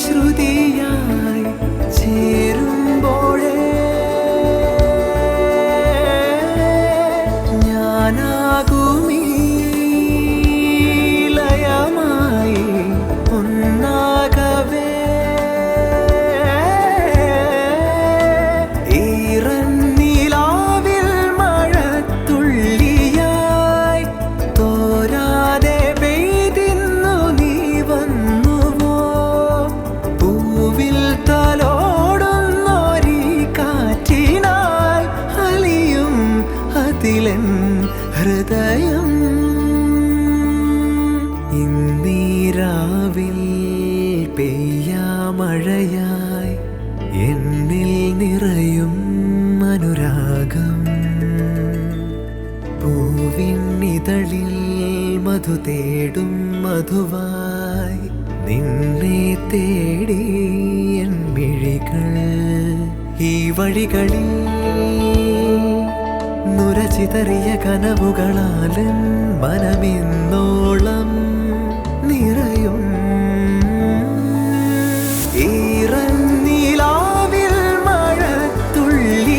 ശ്രുതിയായി ചേരുമ്പോഴേ ഞാനാകുമീ ലയമായി ഒന്നാകവേ ഈറന്നിലാവിൽ മഴത്തുള്ളിയായി തോരാതെ പെയ്തിന്നു നീ വന്നുവോ പൂവിൽ തലോടുന്നൊരീ കാറ്റിനാൽ അലിയും അതിലൻ ഹൃദയം ഇന്നീരാവിൽ പെയ്യാമഴയായി എന്നിൽ നിറയും അനുരാഗം പൂവിന്നിതളിൽ മധു തേടും മധുവായി നിന്നെ തേടി എൻ മിഴികൾ ഈ വഴികളിൽ നുരചിതറിയ കനവുകളാലൻ മനമിന്നോളം നിറയും ഈറന്നിലാവിൽ മഴത്തുള്ളിയായി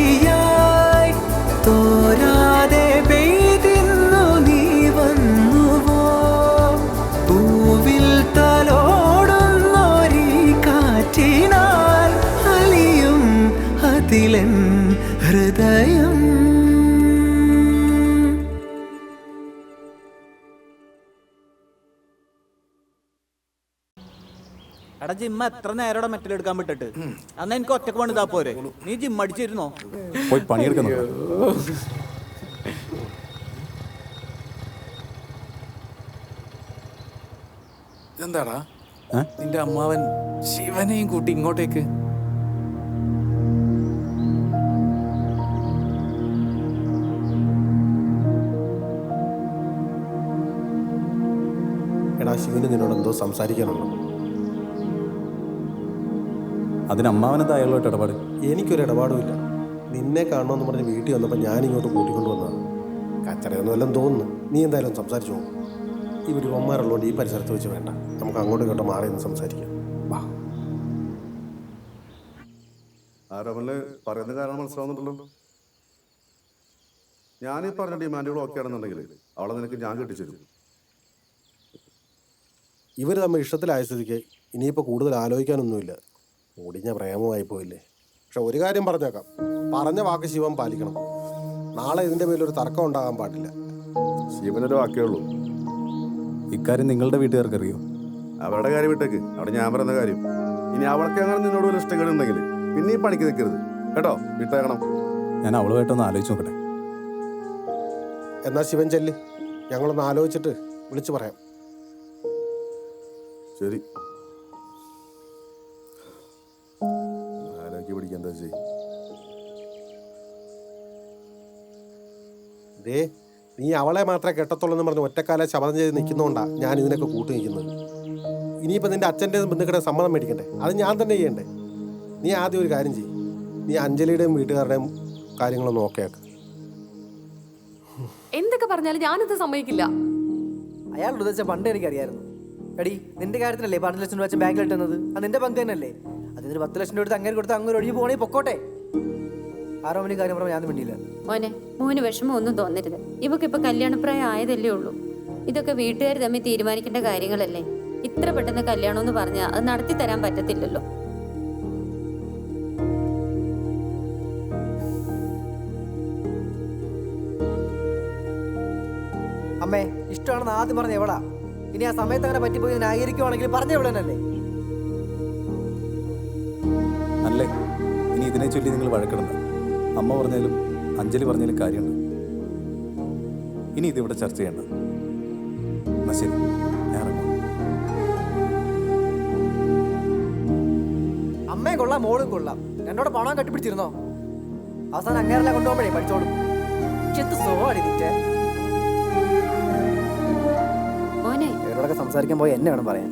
തോരാതെ പെയ്തിന്നു നീ വന്നുവോ പൂവിൽ തലോടുന്നൊരീ കാറ്റിനാൽ അലിയും അതിലൻ ഹൃദയം. എടാ ജിമ്മ എത്ര നേരം മെറ്റലെടുക്കാൻ വിട്ടിട്ട് അന്ന് എനിക്ക് ഒറ്റക്ക് പണിതാ പോരെ നീ ജിം അടിച്ചിരുന്നോ പോയി പണിയെടുക്കുന്നു എന്താടാ നിന്റെ അമ്മാവൻ ശിവനെയും കൂട്ടി ഇങ്ങോട്ടേക്ക്? എടാ ശിവന് നിന്നോട് എന്തോ സംസാരിക്കാനുണ്ടോ? അതിന് അമ്മാവനെന്താ അയാളോട്ട് ഇടപാട്? എനിക്കൊരു ഇടപാടുമില്ല. നിന്നെ കാണണമെന്ന് പറഞ്ഞ് വീട്ടിൽ വന്നപ്പോൾ ഞാൻ ഇങ്ങോട്ട് കൂട്ടിക്കൊണ്ട് വന്നതാണ്. കച്ചറയൊന്നും എല്ലാം തോന്നുന്നു. നീ എന്തായാലും സംസാരിച്ചു പോകും. ഈ ഒരു ഒന്മാരുള്ളതുകൊണ്ട് ഈ പരിസരത്ത് വെച്ച് വേണ്ട, നമുക്ക് അങ്ങോട്ടും ഇങ്ങോട്ടും മാറി നിന്ന് സംസാരിക്കാം. വാ. ആരോമല് പറയുന്ന കാരണം മനസ്സിലാവുന്നുണ്ടല്ലോ. ഞാനീ പറഞ്ഞ ഡിമാൻഡുകൾ ഓക്കെ ആണെന്നുണ്ടെങ്കിൽ അവളെ നിനക്ക് ഞാൻ കെട്ടിച്ചിരുന്നു. ഇവർ തമ്മിൽ ഇഷ്ടത്തിലായ സ്ഥിതിക്ക് ഇനിയിപ്പോൾ കൂടുതൽ ആലോചിക്കാനൊന്നുമില്ല. ഒടിഞ്ഞ പ്രേമമായി പോയില്ലേ. പക്ഷെ ഒരു കാര്യം പറഞ്ഞേക്കാം, പറഞ്ഞ വാക്ക് ശിവൻ പാലിക്കണം. നാളെ ഇതിൻ്റെ പേരിലൊരു തർക്കം ഉണ്ടാകാൻ പാടില്ല. ശിവനൊരു വാക്കേ ഉള്ളൂ. ഇക്കാര്യം നിങ്ങളുടെ വീട്ടുകാർക്ക് അറിയോ? അവരുടെ കാര്യം വിട്ടേക്ക്, അവിടെ ഞാൻ പറയുന്ന കാര്യം. ഇനി അവൾക്ക് അങ്ങനെ നിന്നോട് ഒരു ഇഷ്ടങ്ങളുണ്ടെങ്കിൽ പിന്നെ ഈ പണിക്ക് നിൽക്കരുത് കേട്ടോ, വിട്ടേക്കണം. ഞാൻ അവളുമായിട്ടൊന്ന് ആലോചിച്ച് നോക്കട്ടെ. എന്നാൽ ശിവൻ ചെല്ല്, ഞങ്ങളൊന്ന് ആലോചിച്ചിട്ട് വിളിച്ചു പറയാം. ശരി, ആരോഗ്യ പിടിക്കാൻ എന്താ ചെയ്യും? ദേ, നീ അവളെ മാത്രമേ കെട്ടത്തുള്ളൂ എന്ന് പറഞ്ഞ് ഒറ്റക്കാലെ ശപഥം ചെയ്ത് നിൽക്കുന്നതുകൊണ്ടാണ് ഞാൻ ഇതിനൊക്കെ കൂട്ടു നിൽക്കുന്നത്. ഇനിയിപ്പോൾ നിന്റെ അച്ഛൻ്റെ ബന്ധുക്കളുടെ സമ്മതം മേടിക്കണ്ടേ? അത് ഞാൻ തന്നെ ചെയ്യണ്ടേ? നീ ആദ്യം ഒരു കാര്യം ചെയ്യും, നീ അഞ്ജലിയുടെയും വീട്ടുകാരുടെയും കാര്യങ്ങളൊന്നും ഓക്കെ ആക്ക്. എന്തൊക്കെ പറഞ്ഞാലും ഞാനിത് സമ്മതിക്കില്ല. അയാളുടെ ഉദ്ദേശിച്ച പണ്ട് എനിക്കറിയായിരുന്നു. എടി, നിന്റെ കാര്യത്തിലല്ലേ 12 ലക്ഷം രൂപ വെച്ച് ബാങ്കിൽ ഇട്ടുന്നത്? അത് നിന്റെ പങ്ക് തന്നെയല്ലേ? അതിന് 10 ലക്ഷം രൂപ എടുത്ത് അങ്ങനെ കൊടുത്ത് അങ്ങനെ ഒഴിഞ്ഞു പോകണേ പൊക്കോട്ടെ. ആരോമലി കാര്യം പറഞ്ഞാൽ ഞാൻ വേണ്ടിയില്ല. മോന് വിഷമം ഒന്നും തോന്നരുത്. ഇവക്കിപ്പോ കല്യാണപ്രായം ആയതല്ലേ ഉള്ളൂ. ഇതൊക്കെ വീട്ടുകാർ തമ്മിൽ തീരുമാനിക്കേണ്ട കാര്യങ്ങളല്ലേ. ഇത്ര പെട്ടെന്ന് കല്യാണം എന്ന് പറഞ്ഞാൽ അത് നടത്തി തരാൻ പറ്റത്തില്ലല്ലോ. അമ്മേ, ഇഷ്ടമാണെന്ന് ആദ്യം പറഞ്ഞ എവിടാ? ഇനി ആ സമയത്ത് അങ്ങനെ പറ്റിപ്പോയി ന്യായീകരിക്കുവാണെങ്കിൽ പറഞ്ഞ എവിടെ തന്നെ അല്ലേ? ഇനി ഇതിനെ ചൊല്ലി നിങ്ങൾ വഴക്കിടണ്ട. അമ്മ പറഞ്ഞാലും അഞ്ജലി പറഞ്ഞാലും കാര്യമുണ്ട്. ഇനി ഇതിവിടെ ചർച്ച ചെയ്യണ്ട. എന്നാ ശരി, ഞാൻ ഇറങ്ങാം. അമ്മയെ കൊള്ളാം, മോളും കൊള്ളാം. എന്നോട് പണം കട്ടിപ്പിടിച്ചിരുന്നോ? അവസാനം അങ്ങനെല്ലാം കൊണ്ടുപോകുമ്പോഴേ പഠിച്ചോളും. എന്ത് സോടി നിന്റെ ഇവരോടൊക്കെ സംസാരിക്കാൻ പോയി എന്നെ വേണം പറയാൻ.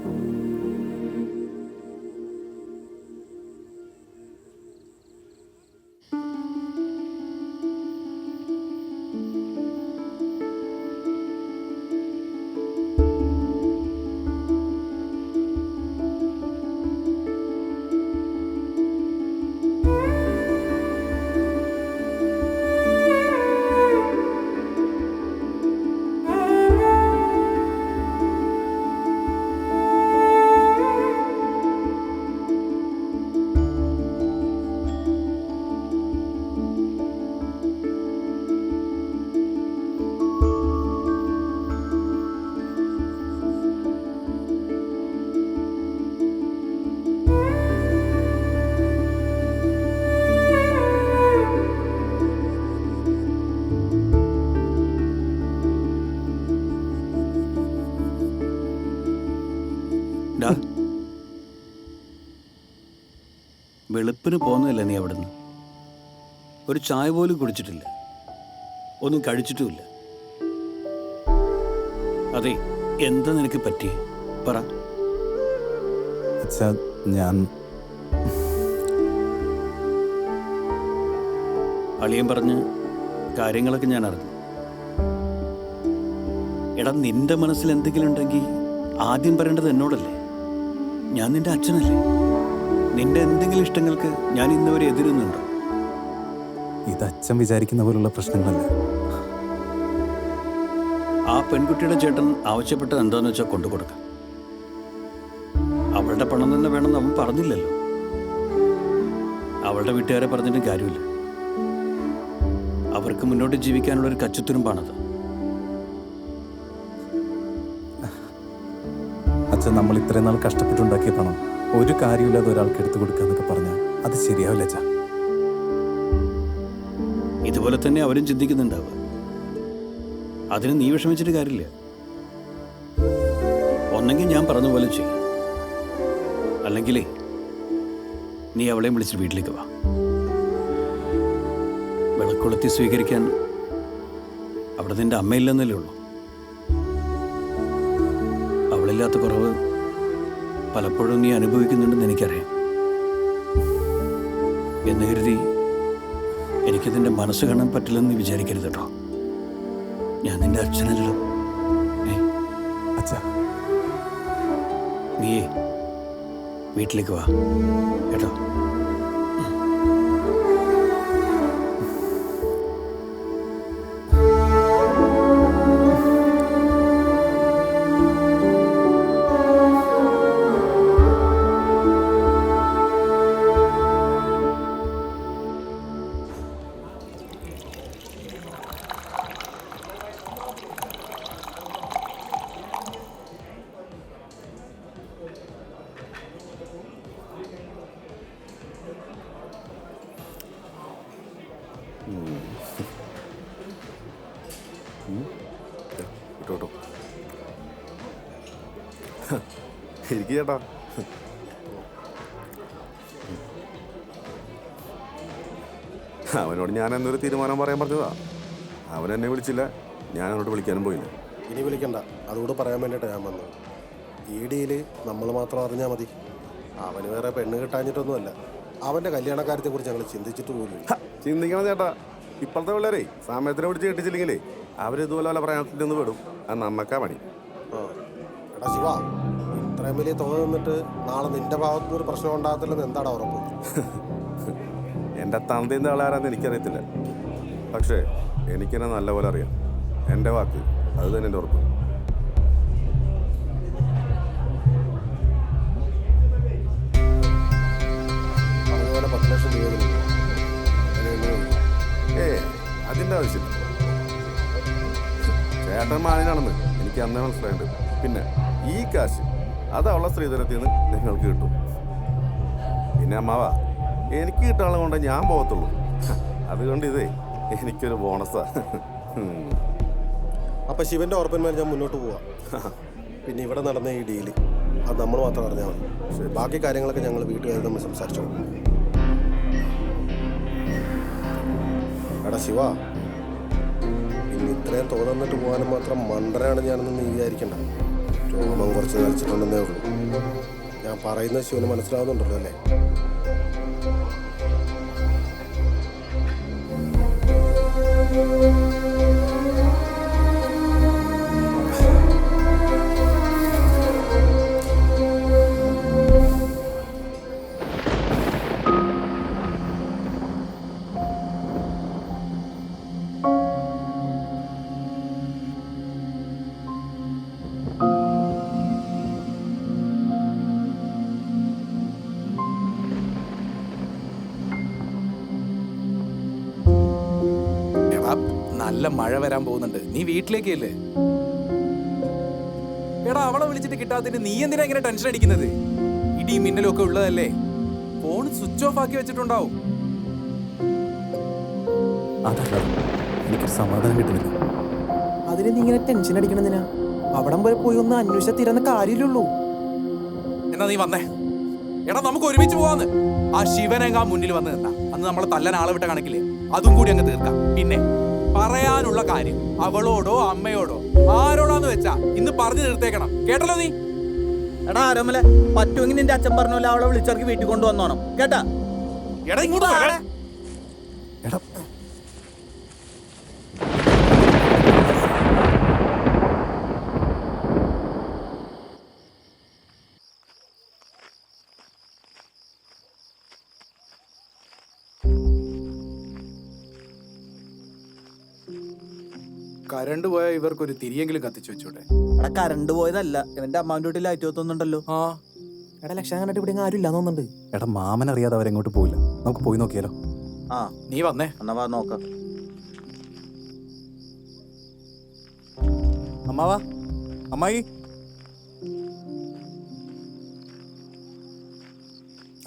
വെളുപ്പിന് പോകുന്നതല്ലേ നീ അവിടുന്ന്? ഒരു ചായ പോലും കുടിച്ചിട്ടില്ല, ഒന്നും കഴിച്ചിട്ടുമില്ല. അതെ, എന്താ നിനക്ക് പറ്റി പറ. അച്ഛാ, ഞാൻ അളിയൻ പറഞ്ഞ് കാര്യങ്ങളൊക്കെ ഞാൻ അറിഞ്ഞു. എടാ, നിന്റെ മനസ്സിൽ എന്തെങ്കിലും ഉണ്ടെങ്കിൽ ആദ്യം പറയേണ്ടത് എന്നോടല്ലേ? ഞാൻ നിന്റെ അച്ഛനല്ലേ? നിന്റെ എന്തെങ്കിലും ഇഷ്ടങ്ങൾക്ക് ഞാൻ ഇന്നുവരെ എതിരുന്നുണ്ടോ? ഇത് അച്ഛൻ വിചാരിക്കുന്ന പോലുള്ള പ്രശ്നങ്ങളല്ല. ആ പെൺകുട്ടിയുടെ ചേട്ടൻ ആവശ്യപ്പെട്ടത് എന്താന്ന് വെച്ചാൽ കൊണ്ടു കൊടുക്കാം. അവളുടെ പണം തന്നെ വേണമെന്ന് അവൻ പറഞ്ഞില്ലല്ലോ. അവളുടെ വീട്ടുകാരെ പറഞ്ഞിട്ടും കാര്യമില്ല. അവർക്ക് മുന്നോട്ട് ജീവിക്കാനുള്ളൊരു കച്ചുത്തുരുമ്പാണത്. അച്ഛൻ, നമ്മൾ ഇത്രയും നാൾ കഷ്ടപ്പെട്ടുണ്ടാക്കിയ പണം ഒരു കാര്യമില്ലാതെ ഒരാൾക്ക് എടുത്തു കൊടുക്കാന്നൊക്കെ പറഞ്ഞാൽ അത് ശരിയാവില്ല അച്ഛാ. ഇതുപോലെ തന്നെ അവരും ചിന്തിക്കുന്നുണ്ടാവുക. അതിന് നീ വിഷമിച്ചിട്ട് കാര്യമില്ല. ഒന്നെങ്കിൽ ഞാൻ പറഞ്ഞ പോലെ ചെയ്യും, അല്ലെങ്കിലേ നീ അവളെയും വിളിച്ച് വീട്ടിലേക്ക് വാ. വിളക്കൊളുത്തി സ്വീകരിക്കാൻ അവിടെ നിന്റെ അമ്മയില്ലെന്നല്ലേ ഉള്ളൂ. അവളില്ലാത്ത കുറവ് പലപ്പോഴും നീ അനുഭവിക്കുന്നുണ്ടെന്ന് എനിക്കറിയാം. എന്ന് കരുതി എനിക്ക് നിന്റെ മനസ്സ് കാണാൻ പറ്റില്ലെന്ന് നീ വിചാരിക്കരുത് കേട്ടോ. ഞാൻ നിന്റെ അച്ഛനല്ലോ. അച്ഛാ, നീയേ വീട്ടിലേക്ക് വാ കേട്ടോ. കേട്ടോ എനിക്ക് ചേട്ടാ അവനോട് ഞാൻ എന്നൊരു തീരുമാനം പറയാൻ പറഞ്ഞതാ. അവൻ എന്നെ വിളിച്ചില്ല, ഞാൻ അവനോട് വിളിക്കാനും പോയില്ല. ഇനി വിളിക്കണ്ട, അതുകൂടെ പറയാൻ വേണ്ടിയിട്ട് ഞാൻ വന്നത്. ഈ ഡീല് നമ്മൾ മാത്രം അറിഞ്ഞാൽ മതി. അവന് വേറെ പെണ്ണ് കിട്ടാഞ്ഞിട്ടൊന്നുമല്ല, അവൻ്റെ കല്യാണക്കാര്യത്തെക്കുറിച്ച് ഞങ്ങൾ ചിന്തിച്ചിട്ട് പോലും. ചിന്തിക്കണം ചേട്ടാ. ഇപ്പോഴത്തെ പിള്ളേരെ സമയത്തിനെ പിടിച്ച് കെട്ടിച്ചില്ലെങ്കിലേ അവരിതുപോലെ വല്ല പ്രയാസത്തിലൊന്ന് വിടും. അത് നമ്മക്കാ പണി. എടാ ശിവ, ഇത്രയും വലിയ തുക നിന്നിട്ട് നാളെ നിന്റെ ഭാഗത്തുനിന്ന് ഒരു പ്രശ്നം ഉണ്ടാകത്തില്ലെന്ന് എന്താണ് ഉറപ്പ്? എൻ്റെ തന്തേൻ്റെ ആളാരാന്ന് എനിക്കറിയത്തില്ല, പക്ഷേ എനിക്കെന്നെ നല്ലപോലെ അറിയാം. എൻ്റെ വാക്ക് അത് തന്നെ എൻ്റെ ഉറപ്പ്. അതുപോലെ 10 ലക്ഷം രൂപ അതിൻ്റെ ആവശ്യമില്ല. ചേട്ടൻ മാനിനാണെന്ന് എനിക്ക് അന്നേ മനസ്സിലായിട്ടുണ്ട്. പിന്നെ ഈ കാശ് അത് അവളുടെ സ്ത്രീധനത്തിൽ നിന്ന് നിങ്ങൾക്ക് കിട്ടും. പിന്നെ അമ്മാവാ, എനിക്ക് കിട്ടാനുള്ള കൊണ്ട് ഞാൻ പോകത്തുള്ളൂ. അതുകൊണ്ട് ഇതേ എനിക്കൊരു ബോണസാ. അപ്പൊ ശിവന്റെ ഉറപ്പിന്മേൽ ഞാൻ മുന്നോട്ട് പോവാം. പിന്നെ ഇവിടെ നടന്ന ഈ ഡീല് അത് നമ്മൾ മാത്രം അറിഞ്ഞാൽ മതി. ബാക്കി കാര്യങ്ങളൊക്കെ ഞങ്ങൾ വീട്ടുകാർ നമ്മൾ സംസാരിച്ചോളൂ. എടാ ശിവ, ഇനി ഇത്രയും തോന്നിട്ട് പോകാനും മാത്രം മണ്ടനാണ് ഞാനെന്ന് നീ വിചാരിക്കണ്ട. രോമം കുറച്ച് കളിച്ചിട്ടുണ്ടെന്നേ ഉള്ളൂ. ഞാൻ പറയുന്നത് ശിവന് മനസ്സിലാവുന്നുണ്ടല്ലോ അല്ലേ? നല്ല മഴ വരാൻ പോകുന്നുണ്ട്. നീ വീട്ടിലേക്കല്ലേ? എടാ, അവളെ വിളിച്ചിട്ട് കിട്ടാത്തതിന് നീ എന്തിനാ ഇങ്ങനെ ടെൻഷൻ അടിക്കുന്നത്? ഇടി മിന്നലും ഒക്കെ ഉള്ളതല്ലേ. ഫോൺ സ്വിച്ച് ഓഫ് ആക്കി വെച്ചിട്ടുണ്ടാവും. അതല്ല, എനിക്കൊരു സമാധാനം കിട്ടുന്നില്ല. അതിന് നീ ഇങ്ങനെ ടെൻഷൻ അടിക്കണെന്തിനാ? അവിടം വരെ പോയി ഒന്ന് അന്വേഷിച്ചാൽ തീരുന്ന കാര്യമില്ലുള്ളൂ. എന്നാ നീ വന്നേ, എടാ നമുക്ക് ഒരുമിച്ച് പോവാന്ന്. ആ ശിവനെങ്ങാ മുന്നിൽ വന്ന് നിന്നാ അന്ന് നമ്മളെ തല്ലാൻ ആളെ വിട്ട കണക്കില്ലേ, അതും കൂടി അങ്ങ് തീർക്കാം. പിന്നെ പറയാനുള്ള കാര്യം അവളോടോ അമ്മയോടോ ആരോടാന്ന് വെച്ചാ ഇന്ന് പറഞ്ഞു തീർത്തേക്കണം. കേട്ടല്ലോ നീ? എടാ ആരോമലെ, പറ്റുമെങ്കിൽ നിന്റെ അച്ഛൻ പറഞ്ഞല്ലോ അവളെ വിളിച്ചിറക്കി വീട്ടിൽ കൊണ്ടുവന്നോണം കേട്ടാ. എടാ ഇങ്ങോട്ട് വാ. എടാ കരണ്ട് പോയാൽ ഇവർക്കൊരു തിരിയെങ്കിലും കത്തിച്ചു വെച്ചോട്ടെ. എടാ കരണ്ട് പോയതല്ല, ഇവന്റെ അമ്മാവിന്റെ വീട്ടിൽ ലൈറ്റ് കത്തുന്നുണ്ടല്ലോ. ആ എടാ ലക്ഷണം കണ്ടിട്ട് ഇവിടെ ആരും ഇല്ലാന്ന് തോന്നുന്നുണ്ട്. എടാ മാമൻ അറിയാതെ അവരെങ്ങോട്ട് പോയില്ല. നമുക്ക് പോയി നോക്കിയാലോ? ആ നീ വന്നേ. എന്നാ വാ നോക്കാം. അമ്മാവാ, അമ്മായി.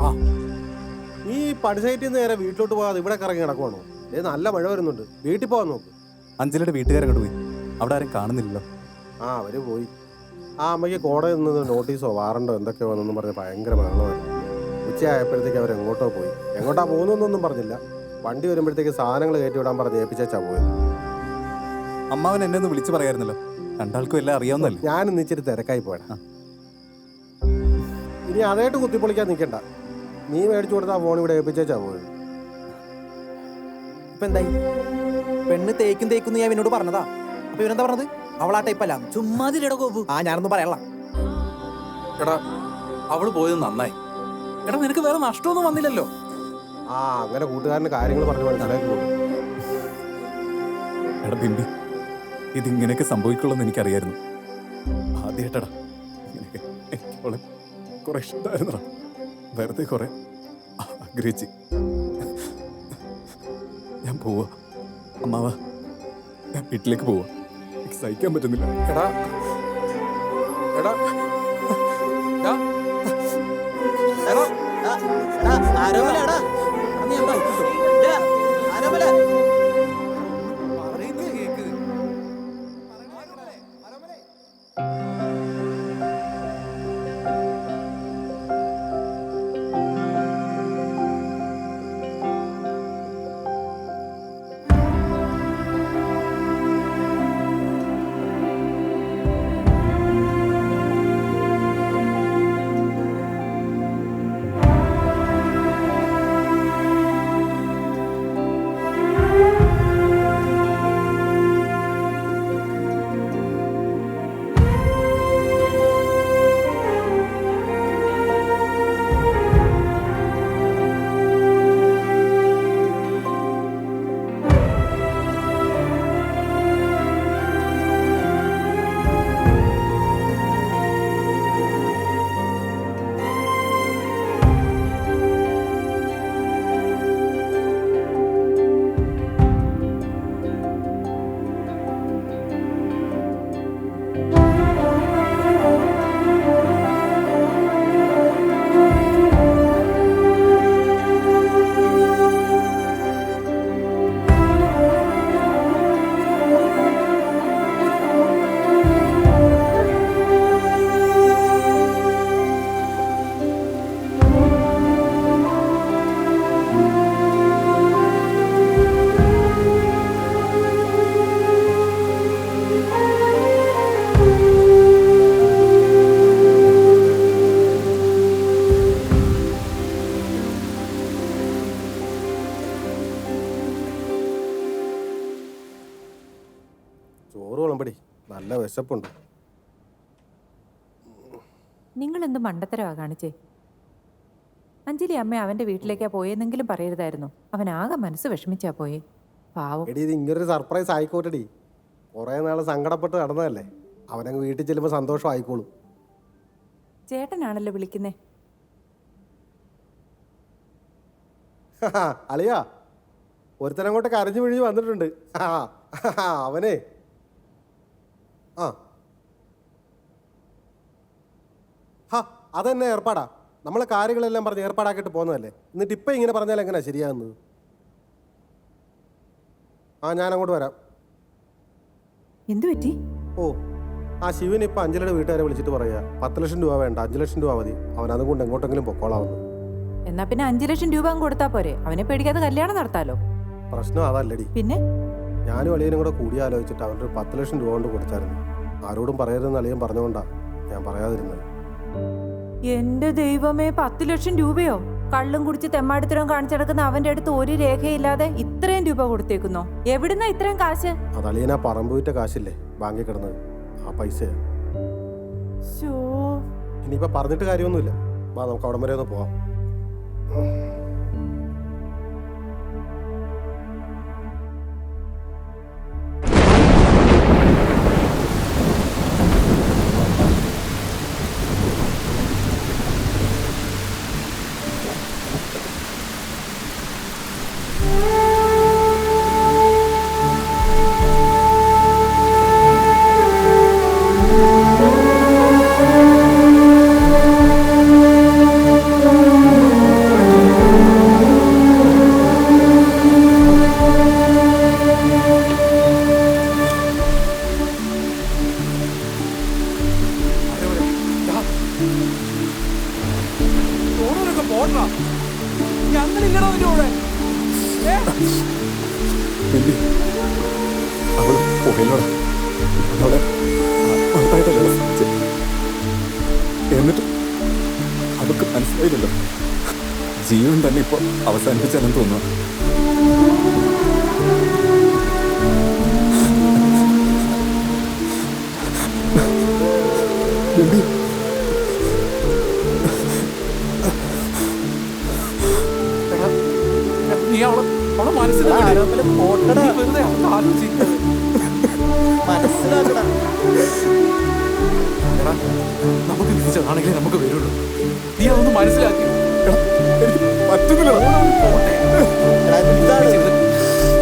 ആ നീ പടിസൈറ്റിൽ നിന്ന് നേരെ വീട്ടിലോട്ട് പോകാതെ ഇവിടെ കറങ്ങി കിടക്കുവാണോ? നല്ല മഴ വരുന്നുണ്ട്, വീട്ടിൽ പോകാൻ നോക്ക്. അഞ്ജലിയുടെ വീട്ടുകാരങ്ങോട്ട് പോയി. അവിടെ ആരും കാണുന്നില്ലല്ലോ. ആ അവര് പോയി. ആ അമ്മയ്ക്ക് കോടതിയിൽ നിന്ന് നോട്ടീസോ വാറണ്ടോ എന്തൊക്കെയോ വന്നെന്നും പറഞ്ഞ് ഭയങ്കര മരണമായിരുന്നു. ഉച്ചയായപ്പോഴത്തേക്ക് അവർ എങ്ങോട്ടോ പോയി. എങ്ങോട്ടാ പോകുന്നൊന്നും പറഞ്ഞില്ല. വണ്ടി വരുമ്പോഴത്തേക്ക് സാധനങ്ങൾ കയറ്റി വിടാൻ പറഞ്ഞ് ഏൽപ്പിച്ചാ പോയത്. അമ്മാവൻ എന്നെ ഒന്ന് വിളിച്ചു പറയായിരുന്നല്ലോ. രണ്ടാൾക്കും എല്ലാം അറിയാവുന്നല്ലേ. ഞാനിന്ന് ഇച്ചിരി തിരക്കായി പോയടാ. ഇനി അതായിട്ട് കുത്തിപ്പൊളിക്കാൻ നിൽക്കണ്ട. നീ മേടിച്ചു കൊടുത്താ ഫോൺ ഇവിടെ ഏൽപ്പിച്ചാ പോയത്. ഇപ്പൊ എന്തായി? പെണ്ണ് തേക്കും ഞാൻ എന്നോട് പറഞ്ഞതാ. അപ്പൊ ഇവനെന്താ പറഞ്ഞത്? അവളാ ടൈപ്പല്ല. ചുമ്മാതിരിട കോപ്പു. ആ ഞാനൊന്നും പറയല്ല. എടാ അവള് പോയത് നന്നായി. എടാ നിനക്ക് വേറെ നഷ്ടമൊന്നും വന്നില്ലല്ലോ. ആ അങ്ങനെ കൂട്ടുകാരന് കാര്യങ്ങൾ പറഞ്ഞു മനസ്സിലാക്കി. എടാ ബിംബി, ഇതിങ്ങനെയൊക്കെ സംഭവിക്കുള്ളൂ എനിക്കറിയായിരുന്നു. ആദ്യമായിട്ടടാ ഇങ്ങനെയൊക്കെ. എനിക്ക് അവളെ കുറെ ഇഷ്ടമായിരുന്നടാ. വെറുതെ കുറെ ആഗ്രഹിച്ച്. ഞാൻ പോവാ അമ്മാവാ, ഞാൻ വീട്ടിലേക്ക് പോവാ. എനിക്ക് സഹിക്കാൻ പറ്റുന്നില്ല. എടാ എടാ ആരോമല എടാ നീ എന്താ ആരോമല ചോറ് വിളമ്പടി, നല്ല വിശപ്പുണ്ട്. നിങ്ങൾ എന്ത് മണ്ടത്തരവാ കാണിച്ചേ? അഞ്ജലി അമ്മ അവന്റെ വീട്ടിലേക്കാ പോയെന്നെങ്കിലും പറയരുതായിരുന്നു. അവൻ ആകെ മനസ്സ് വിഷമിച്ചാ പോയെ. പാവം. എടി ഇത് ഇങ്ങനൊരു സർപ്രൈസ് ആയിക്കോട്ടെടി. കുറേ നാൾ സങ്കടപ്പെട്ട് നടന്നതല്ലേ. അവനങ്ങ് വീട്ടിൽ ചെല്ലുമ്പോൾ സന്തോഷം ആയിക്കോളും. ചേട്ടനാണല്ലോ വിളിക്കുന്നേ. അളിയാ, ഒരുത്തനങ്ങോട്ട് കരഞ്ഞു പിഴിഞ്ഞ് വന്നിട്ടുണ്ട്. അവനെ ആ അതെന്നെ ഏർപ്പാടാ. നമ്മളെ കാര്യങ്ങളെല്ലാം പറഞ്ഞ് ഏർപ്പാടാക്കിയിട്ട് പോകുന്നതല്ലേ. എന്നിട്ട് ഇപ്പം ഇങ്ങനെ പറഞ്ഞാൽ എങ്ങനെയാ ശരിയാകുന്നത്? ആ ഞാൻ അങ്ങോട്ട് വരാം. എന്തു പറ്റി? ഓ ആ ശിവൻ ഇപ്പം അഞ്ജലിയുടെ വീട്ടുകാരെ വിളിച്ചിട്ട് പറയാ 10 ലക്ഷം രൂപ വേണ്ട 5 ലക്ഷം രൂപ മതി, അവൻ അതും കൊണ്ട് എങ്ങോട്ടെങ്കിലും പൊക്കോളാവുന്നു. എന്നാ പിന്നെ 5 ലക്ഷം രൂപ അങ്ങ് കൊടുത്താ പോരെ, അവനെ പേടിക്കാതെ കല്യാണം നടത്താലോ. പ്രശ്നം അതല്ലടി. പിന്നെ ഞാനും അളിയനും കൂടെ കൂടി ആലോചിച്ചിട്ട് അവനൊരു 10 ലക്ഷം രൂപ കൊണ്ട് കൊടുത്തായിരുന്നു. ആരോടും പറയരുതെന്ന് അളിയൻ പറഞ്ഞുകൊണ്ടാ ഞാൻ പറയാതിരുന്നത്. എന്റെ ദൈവമേ, 10 ലക്ഷം രൂപയോ? കള്ളും കുടിച്ച് തെമ്മാടിത്തരം കാണിച്ചെടുക്കുന്ന അവന്റെ അടുത്ത് ഒരു രേഖയില്ലാതെ ഇത്രയും രൂപ കൊടുത്തേക്കുന്നോ? എവിടുന്നാ ഇത്രയും കാശ്? അത് അളിയൻ ആ പറമ്പ് വിറ്റ കാശില്ലേ ബാങ്കിൽ കിടന്നത്, ആ പൈസ. ഇനിയിപ്പോ പറഞ്ഞിട്ട് കാര്യമൊന്നുമില്ല, വാ നമുക്ക് അവിടം വരെ ഒന്ന് പോവാം. എന്നിട്ട് അവർക്ക് മനസ്സിലായില്ലല്ലോ, ജീവൻ തന്നെ ഇപ്പൊ അവസാനിപ്പിച്ചാലെന്ന് തോന്നുന്നു. നീ അവളെ മനസ്സിലാക്കണം. നമുക്ക് വിധിച്ചതാണെങ്കിലേ നമുക്ക് വരുള്ളൂ. നീ അതൊന്ന് മനസ്സിലാക്കി.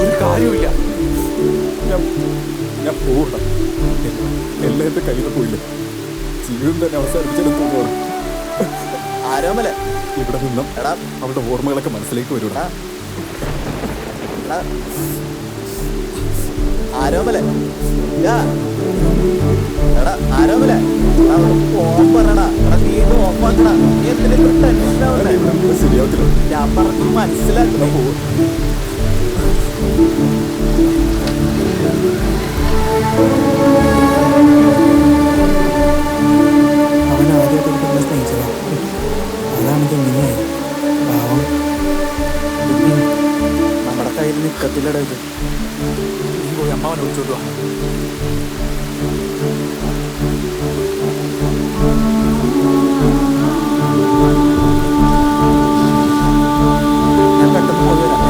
ഒരു കാര്യമില്ല. ഞാൻ പോകണ്ട, എല്ലാം എന്റെ കയ്യിൽ പോയില്ല. ജീവിതം തന്നെ അവസാനിപ്പിച്ചാലും തോന്നുന്നു. ഇവിടെ നിന്നും അവളുടെ ഓർമ്മകളൊക്കെ മനസ്സിലേക്ക് വരൂടാ. ആരോമലെ ആരോമലെ ഓഫറടാ, നീ ഇത് ഓഫാക്കടാ. നീ എന്തിനും ടെൻഷൻ ആവണ്ടേ? ശരിയാവത്തില്ല. ഞാൻ പറഞ്ഞു മനസ്സിലാക്കണം. അവൻ ആദ്യമായിട്ട് സ്നേഹിച്ചതാ, അതാണെങ്കിൽ ഇങ്ങനെയായി. പാവം നമ്മുടെ കയ്യിൽ നിൽക്കത്തില്ലടാ ഇത്. നീ പോയി അമ്മാവനെ വിളിച്ചോട്ട് വാ. ഞാൻ പെട്ടെന്ന് പോയി വരാം.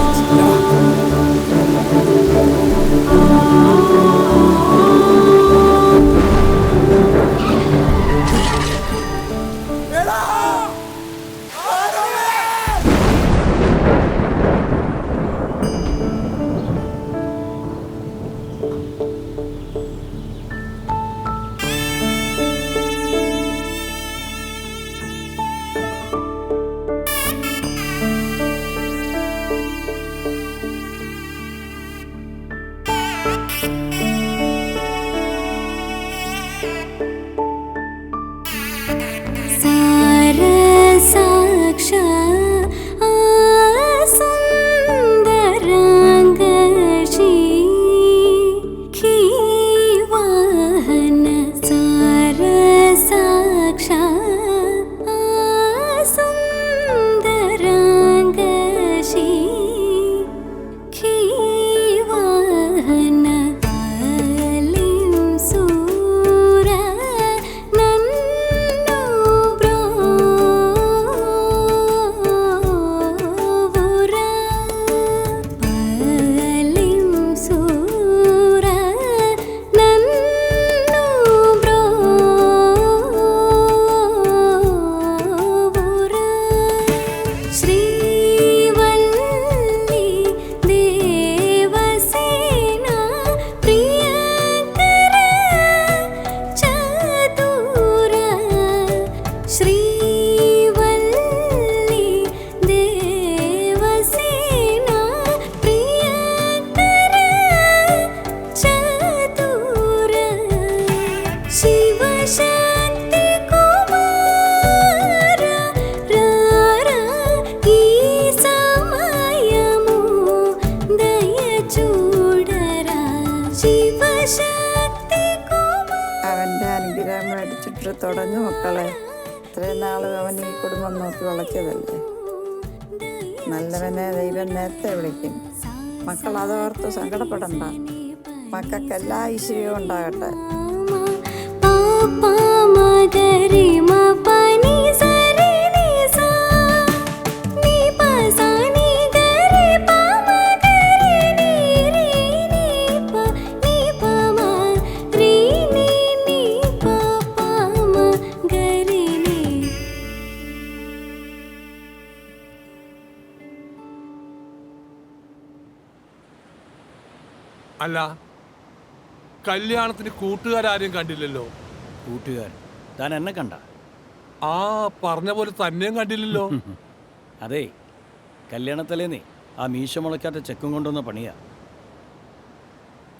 തുടങ്ങു മക്കളെ. ഇത്രയും നാളും അവൻ ഈ കുടുംബം നോക്കി വളച്ചതല്ലേ. നല്ലവനെ ദൈവം നേരത്തെ വിളിക്കും. മക്കൾ അതോർത്ത് സങ്കടപ്പെടണ്ട. മക്കൾക്ക് എല്ലാ ഐശ്വര്യവും ഉണ്ടാകട്ടെ. അല്ല, കല്യാണത്തിന് കൂട്ടുകാരും കണ്ടില്ലല്ലോ. കൂട്ടുകാരൻ താൻ എന്നെ കണ്ട? ആ പറഞ്ഞ പോലെ തന്നെയും കണ്ടില്ലല്ലോ. അതെ, കല്യാണത്തലേന്നേ ആ മീശ മുളയ്ക്കാത്ത ചെക്കും കൊണ്ടുവന്ന പണിയാ.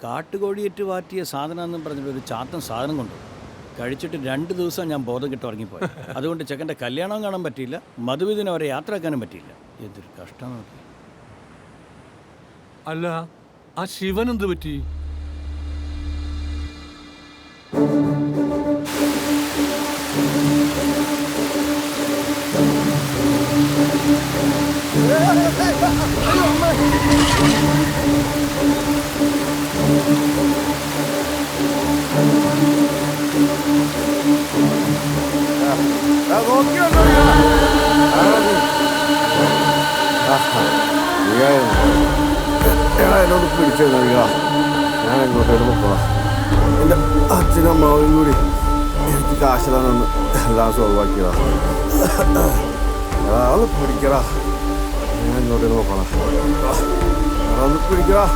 കാട്ടുകോഴിയേറ്റ് വാറ്റിയ സാധനം എന്നും പറഞ്ഞിട്ട് ഒരു ചാത്തൻ സാധനം കൊണ്ടു കഴിച്ചിട്ട് 2 ദിവസം ഞാൻ ബോധം കിട്ടി ഉറങ്ങിപ്പോയി. അതുകൊണ്ട് ചെക്കൻ്റെ കല്യാണം കാണാൻ പറ്റിയില്ല, മധുവിധിനെ അവരെ യാത്രയാക്കാനും പറ്റിയില്ല. എന്തൊരു കഷ്ടം നോക്കി. അല്ല, ആ ശിവൻ എന്ത് പറ്റി? എന്നോട് പിടിച്ചു കഴിയുക. ഞാൻ എങ്ങോട്ടേലും പോവാം. എൻ്റെ അച്ഛനും അമ്മാവും കൂടി എനിക്ക് കാശ് തന്നൊന്ന് എല്ലാം സോൾവാക്കിയതാ. അതൊന്ന് പിടിക്കടാ. ഞാൻ എങ്ങോട്ടേലും പോകണം. അതൊന്ന് പിടിക്കടാ.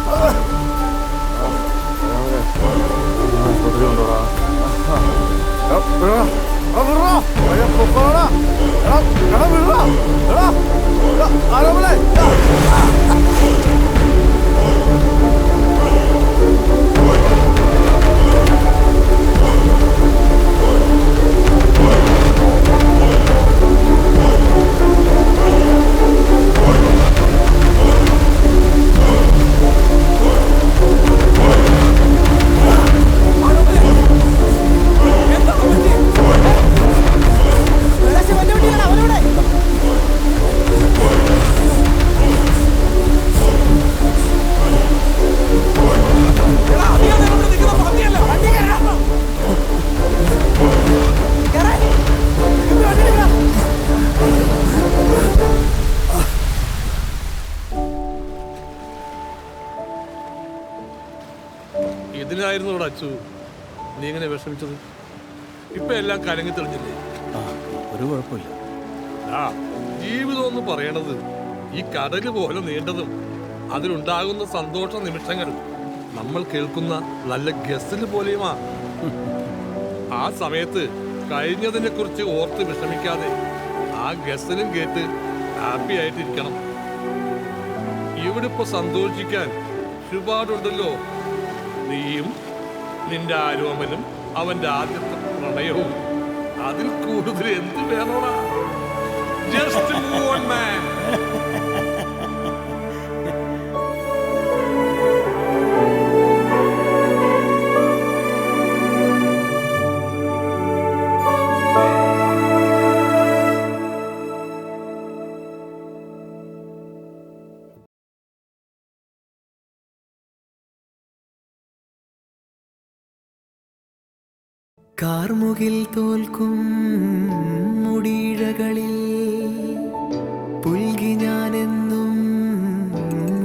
ആശുപത്രി കൊണ്ടുപോടാ. ഇതിനായിരുന്നു ഇവിടെ അച്ചു നീ ഇങ്ങനെ വിഷമിച്ചത്? ഇപ്പൊ എല്ലാം കലങ്ങി തെളിഞ്ഞില്ലേ? ഒരു കുഴപ്പമില്ല. ആ ജീവിതം എന്ന് പറയണത് ഈ കടല് പോലെ നീണ്ടതും അതിലുണ്ടാകുന്ന സന്തോഷ നിമിഷങ്ങൾ നമ്മൾ കേൾക്കുന്ന നല്ല ഗസല് പോലെയുമാ. ആ സമയത്ത് കഴിഞ്ഞതിനെ കുറിച്ച് ഓർത്ത് വിഷമിക്കാതെ ആ ഗസലും കേട്ട് ഹാപ്പി ആയിട്ടിരിക്കണം. ഇവിടെ ഇപ്പൊ സന്തോഷിക്കാൻ ഒരുപാടുണ്ടല്ലോ. നീയും നിന്റെ ആരോമലും അവന്റെ ആദ്യത്തെ പ്രണയവും. അതിൽ കൂടുതൽ എന്ത് വേണോടാ? Just move on man. കാർമുകിൽ തോൽക്കും മുടിയിഴകളിൽ പുൽകി ഞാനെന്നും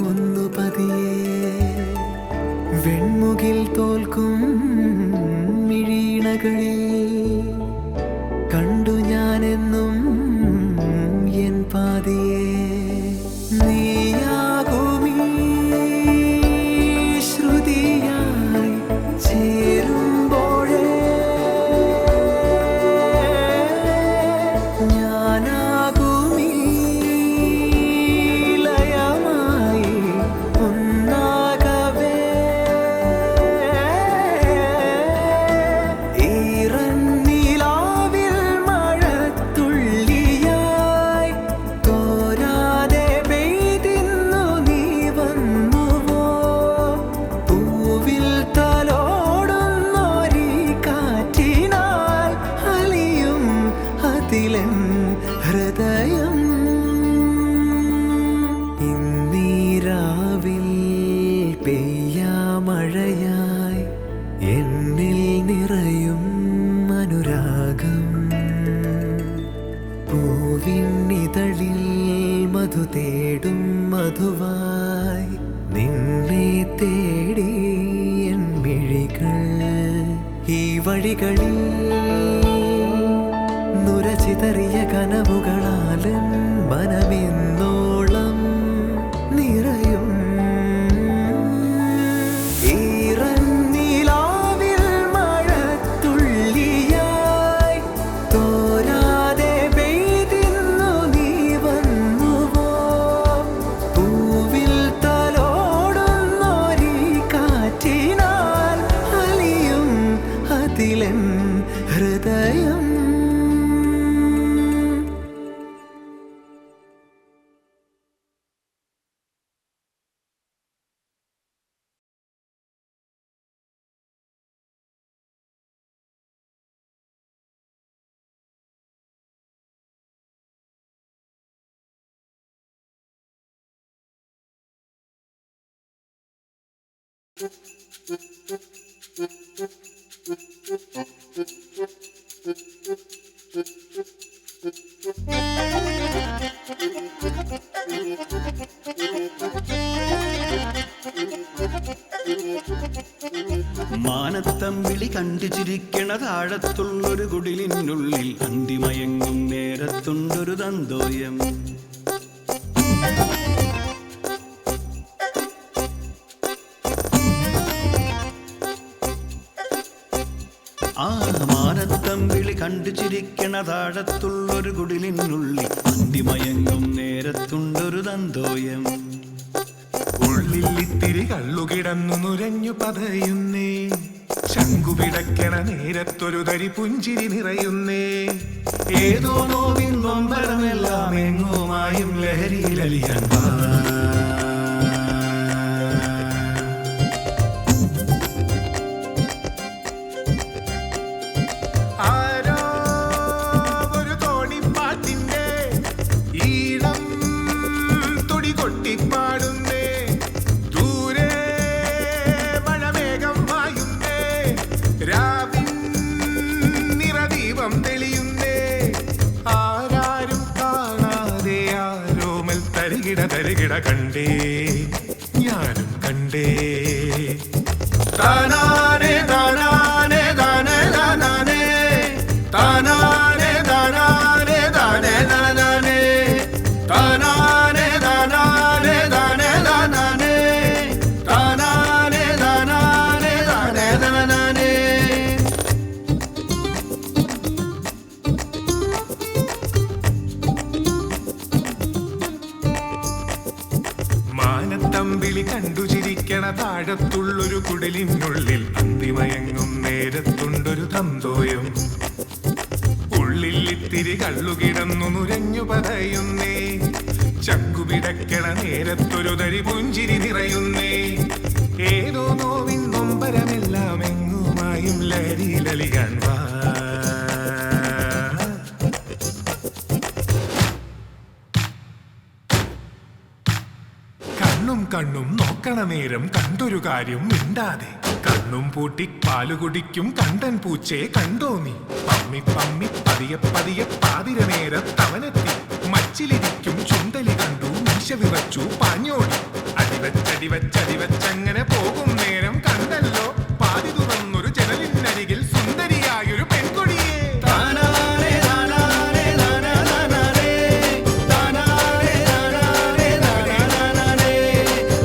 ഒന്നു പതിയെ വെൺമുകിൽ തോൽക്കും മിഴീണകളിൽ കണ്ടു ഞാനെന്നും എൻ പാതിയെ നീയാകുമീ ശ്രുതിയായി ചേരുമ്പോഴേ ഈറൻ തേടും മധുവായി നിന്നെ തേടി എൻ മിഴികൾ ഈ വഴികളിൽ നുരചിതറിയ കനവുകളാലൻ മനമെന്നോളം നിറയും ഈറന്നിലാവിൽ മഴത്തുള്ളിയായി തോരാതെ പെയ്തിന്നു നീ വന്നുവോ പൂവിൽ തലോടുന്നൊരീ കാറ്റിനാൽ അലിയും അതിലൻ ഹൃദയം. മാനത്തം വിളി കണ്ടു ചിരിക്കണ താഴത്തുള്ളൊരു കുടിലിനുള്ളിൽ അന്തിമയങ്ങും നേരത്തുണ്ടൊരു തന്തോയം. ആ മാനത്തം വിളി കണ്ടു ചിരിക്കണ താഴത്തുള്ളൊരു കുടിലിനുള്ളിൽ അന്തിമയങ്ങും നേരത്തുണ്ടൊരു തന്തോയം. ഉള്ളിൽ ഇത്തിരി കള്ളുകിടന്നു നുരഞ്ഞു പതയുന്നേ ശങ്കുപിടക്കണ നേരത്തൊരു തരി പുഞ്ചിരി നിറയുന്നേ ഏതോ നോവിൻ നൊമ്പരമെല്ലാം എങ്ങുമായും ലഹരിയിലലിയാൻ ആരോ ഒരു തോണിപ്പാട്ടിന്റെ ഈണം തുടി കൊട്ടിപ്പാടുന്നേ ദൂരെ മഴമേഘം വായുന്നേ രാവിൻ നിറദീപം തെളിയുന്നേ ആരാരും കാണാതെ ആരോമൽ തരികിട തരികിട കണ്ടേ ഞാനും കണ്ടേ താനാനെ താനാനെ താനേ താനാനെ താനാനെ താനാനെ താനേ താനാനെ താനാനെ താനാനെ താനേ താനാനെ താനാനെ താനാനെ താനേ താനാനെ. മാനത്തമ്പിളി കണ്ടു ചിരിക്കണ താഴത്തുള്ളൊരു കുടിലിനുള്ളിൽ അന്തിമയങ്ങും നേരത്തുണ്ടൊരു തന്തോയം. ഉള്ളിൽ ഇത്തിരി കള്ളുകിടന്നു നുരഞ്ഞു പതയുന്നേ ചക്കുപിടക്കണ നേരത്തൊരു തരി പുഞ്ചിരി നിറയുന്നേ ഏതോ നോവിൻ നൊമ്പരമെല്ലാം എങ്ങുമായും ലഹരിയിലലിയാൻ വാ. കണ്ണും കണ്ണും നോക്കണ നേരം കണ്ടൊരു കാര്യം മിണ്ടാതെ കണ്ണും പൂട്ടി പാല് കുടിക്കും കണ്ടൻ പൂച്ചേ കണ്ടോ നീ പമ്മി പമ്മി പതിയെ പതിയെ പാതിര നേരത്തവനെത്തി മച്ചിലിരിക്കും ചുണ്ടലി കണ്ടു മീശ വിറച്ചു പാഞ്ഞോടി അടിവച്ചടിവച്ചടിവച്ചങ്ങനെ പോകും നേരം കണ്ടല്ലോ പാതി തുറന്നൊരു ജനലിനരികിൽ സുന്ദരിയായൊരു പെൺകൊടിയെ. താനാനെ താനാനെ താനാനെ താനാനെ താനാനെ താനാനെ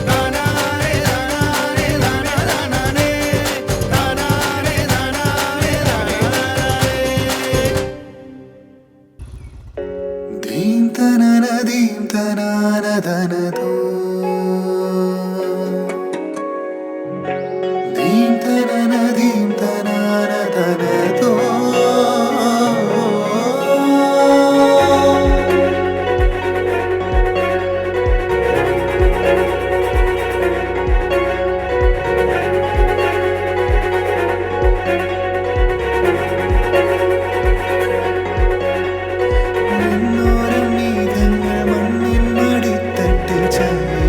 താനാനെ താനാനെ താനാനെ താനാനെ താനാനെ ധീം തനന ധീം തനാന ധനതോ ധീം തനന ധീം തനാന ധനതോ. മണ്ണോരം നീതങ്ങൾ മണ്ണിൻ മടിത്തട്ടിൽ ചായ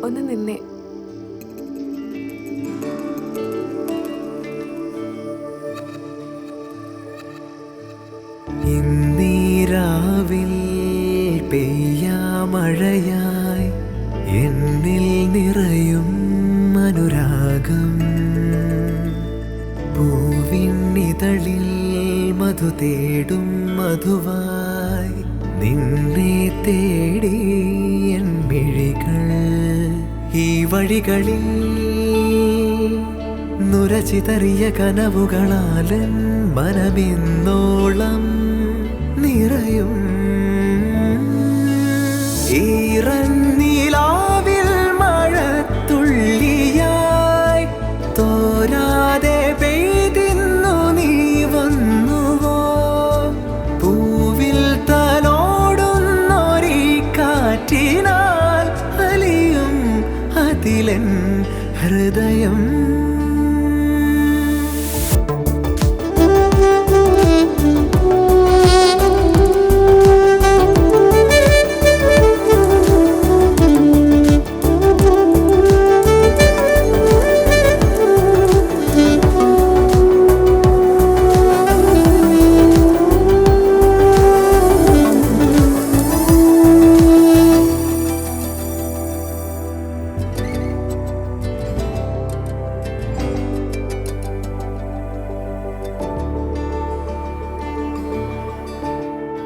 ഒന്ന് നിന്നേ. ഇന്നീരാവിൽ പെയ്യാമഴയായി എന്നിൽ നിറയും അനുരാഗം പൂവിന്നിതളിൽ മധു തേടും മധുവായി നിന്നെ തേടി എൻ മിഴികൾ ഈ വഴികളിൽ നുരചിതറിയ കനവുകളാലൻ മനമെന്നോളം നിറയും ഈറന്നീലാവിൽ മഴത്തുള്ളിയായി തോരാതെ പെയ്തിന്നു നീ വന്നുവോ പൂവിൽ തലോടുന്നൊരീ കാറ്റിനാൽ അലിയും അതിലൻ ഹൃദയം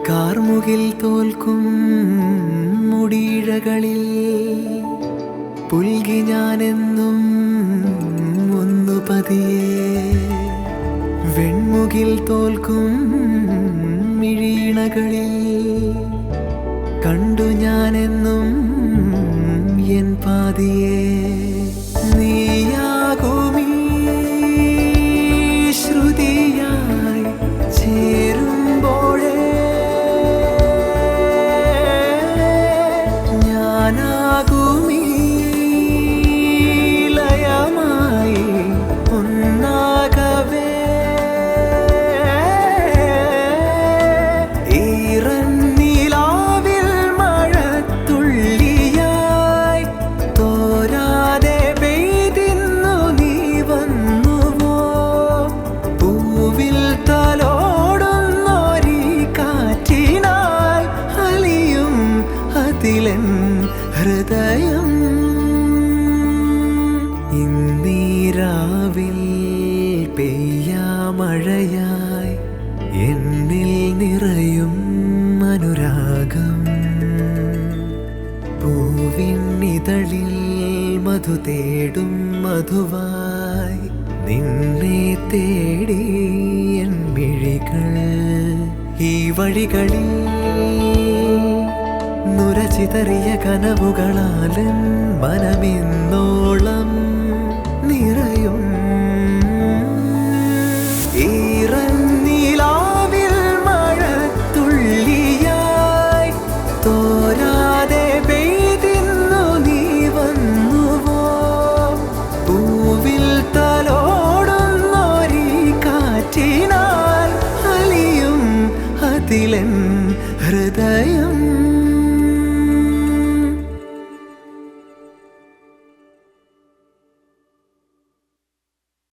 കാർമുകിൽ തോൽക്കും മുടിയിഴകളിൽ പുൽകി ഞാനെന്നും ഒന്നു പതിയെ വെൺമുകിൽ തോൽക്കും മിഴീണകളിൽ കണ്ടു ഞാനെന്നും എൻ പാതിയെ നീയാകുമീ ശ്രുതിയായി ചേരുമ്പോഴേ ഞാനാകുമീ ലയമായി ഒന്നാകവേ ഈറന്നീലാവിൽ മഴത്തുള്ളിയായി തോരാതെ പെയ്തിന്നു നീ വന്നുവോ പൂവിൽ തലോടുന്നൊരീ കാറ്റിനാൽ അലിയും അതിലൻ ഹൃദയം ഇന്നീരാവിൽ പെയ്യാമഴയായി എന്നിൽ നിറയും അനുരാഗം പൂവിന്നിതളിൽ മധു തേടും മധുവായി നിന്നെ തേടി എൻ മിഴികൾ ഈ വഴികളിൽ നുരചിതറിയ കനവുകളാലൻ മനമെന്നോളം നിറയും ഈറന്നീലാവിൽ മഴത്തുള്ളിയായി തോരാതെ പെയ്തിന്നു നീ വന്നുവോ പൂവിൽ തലോടുന്നൊരീ കാറ്റിനാൽ അലിയും അതിലൻ ഹൃദയം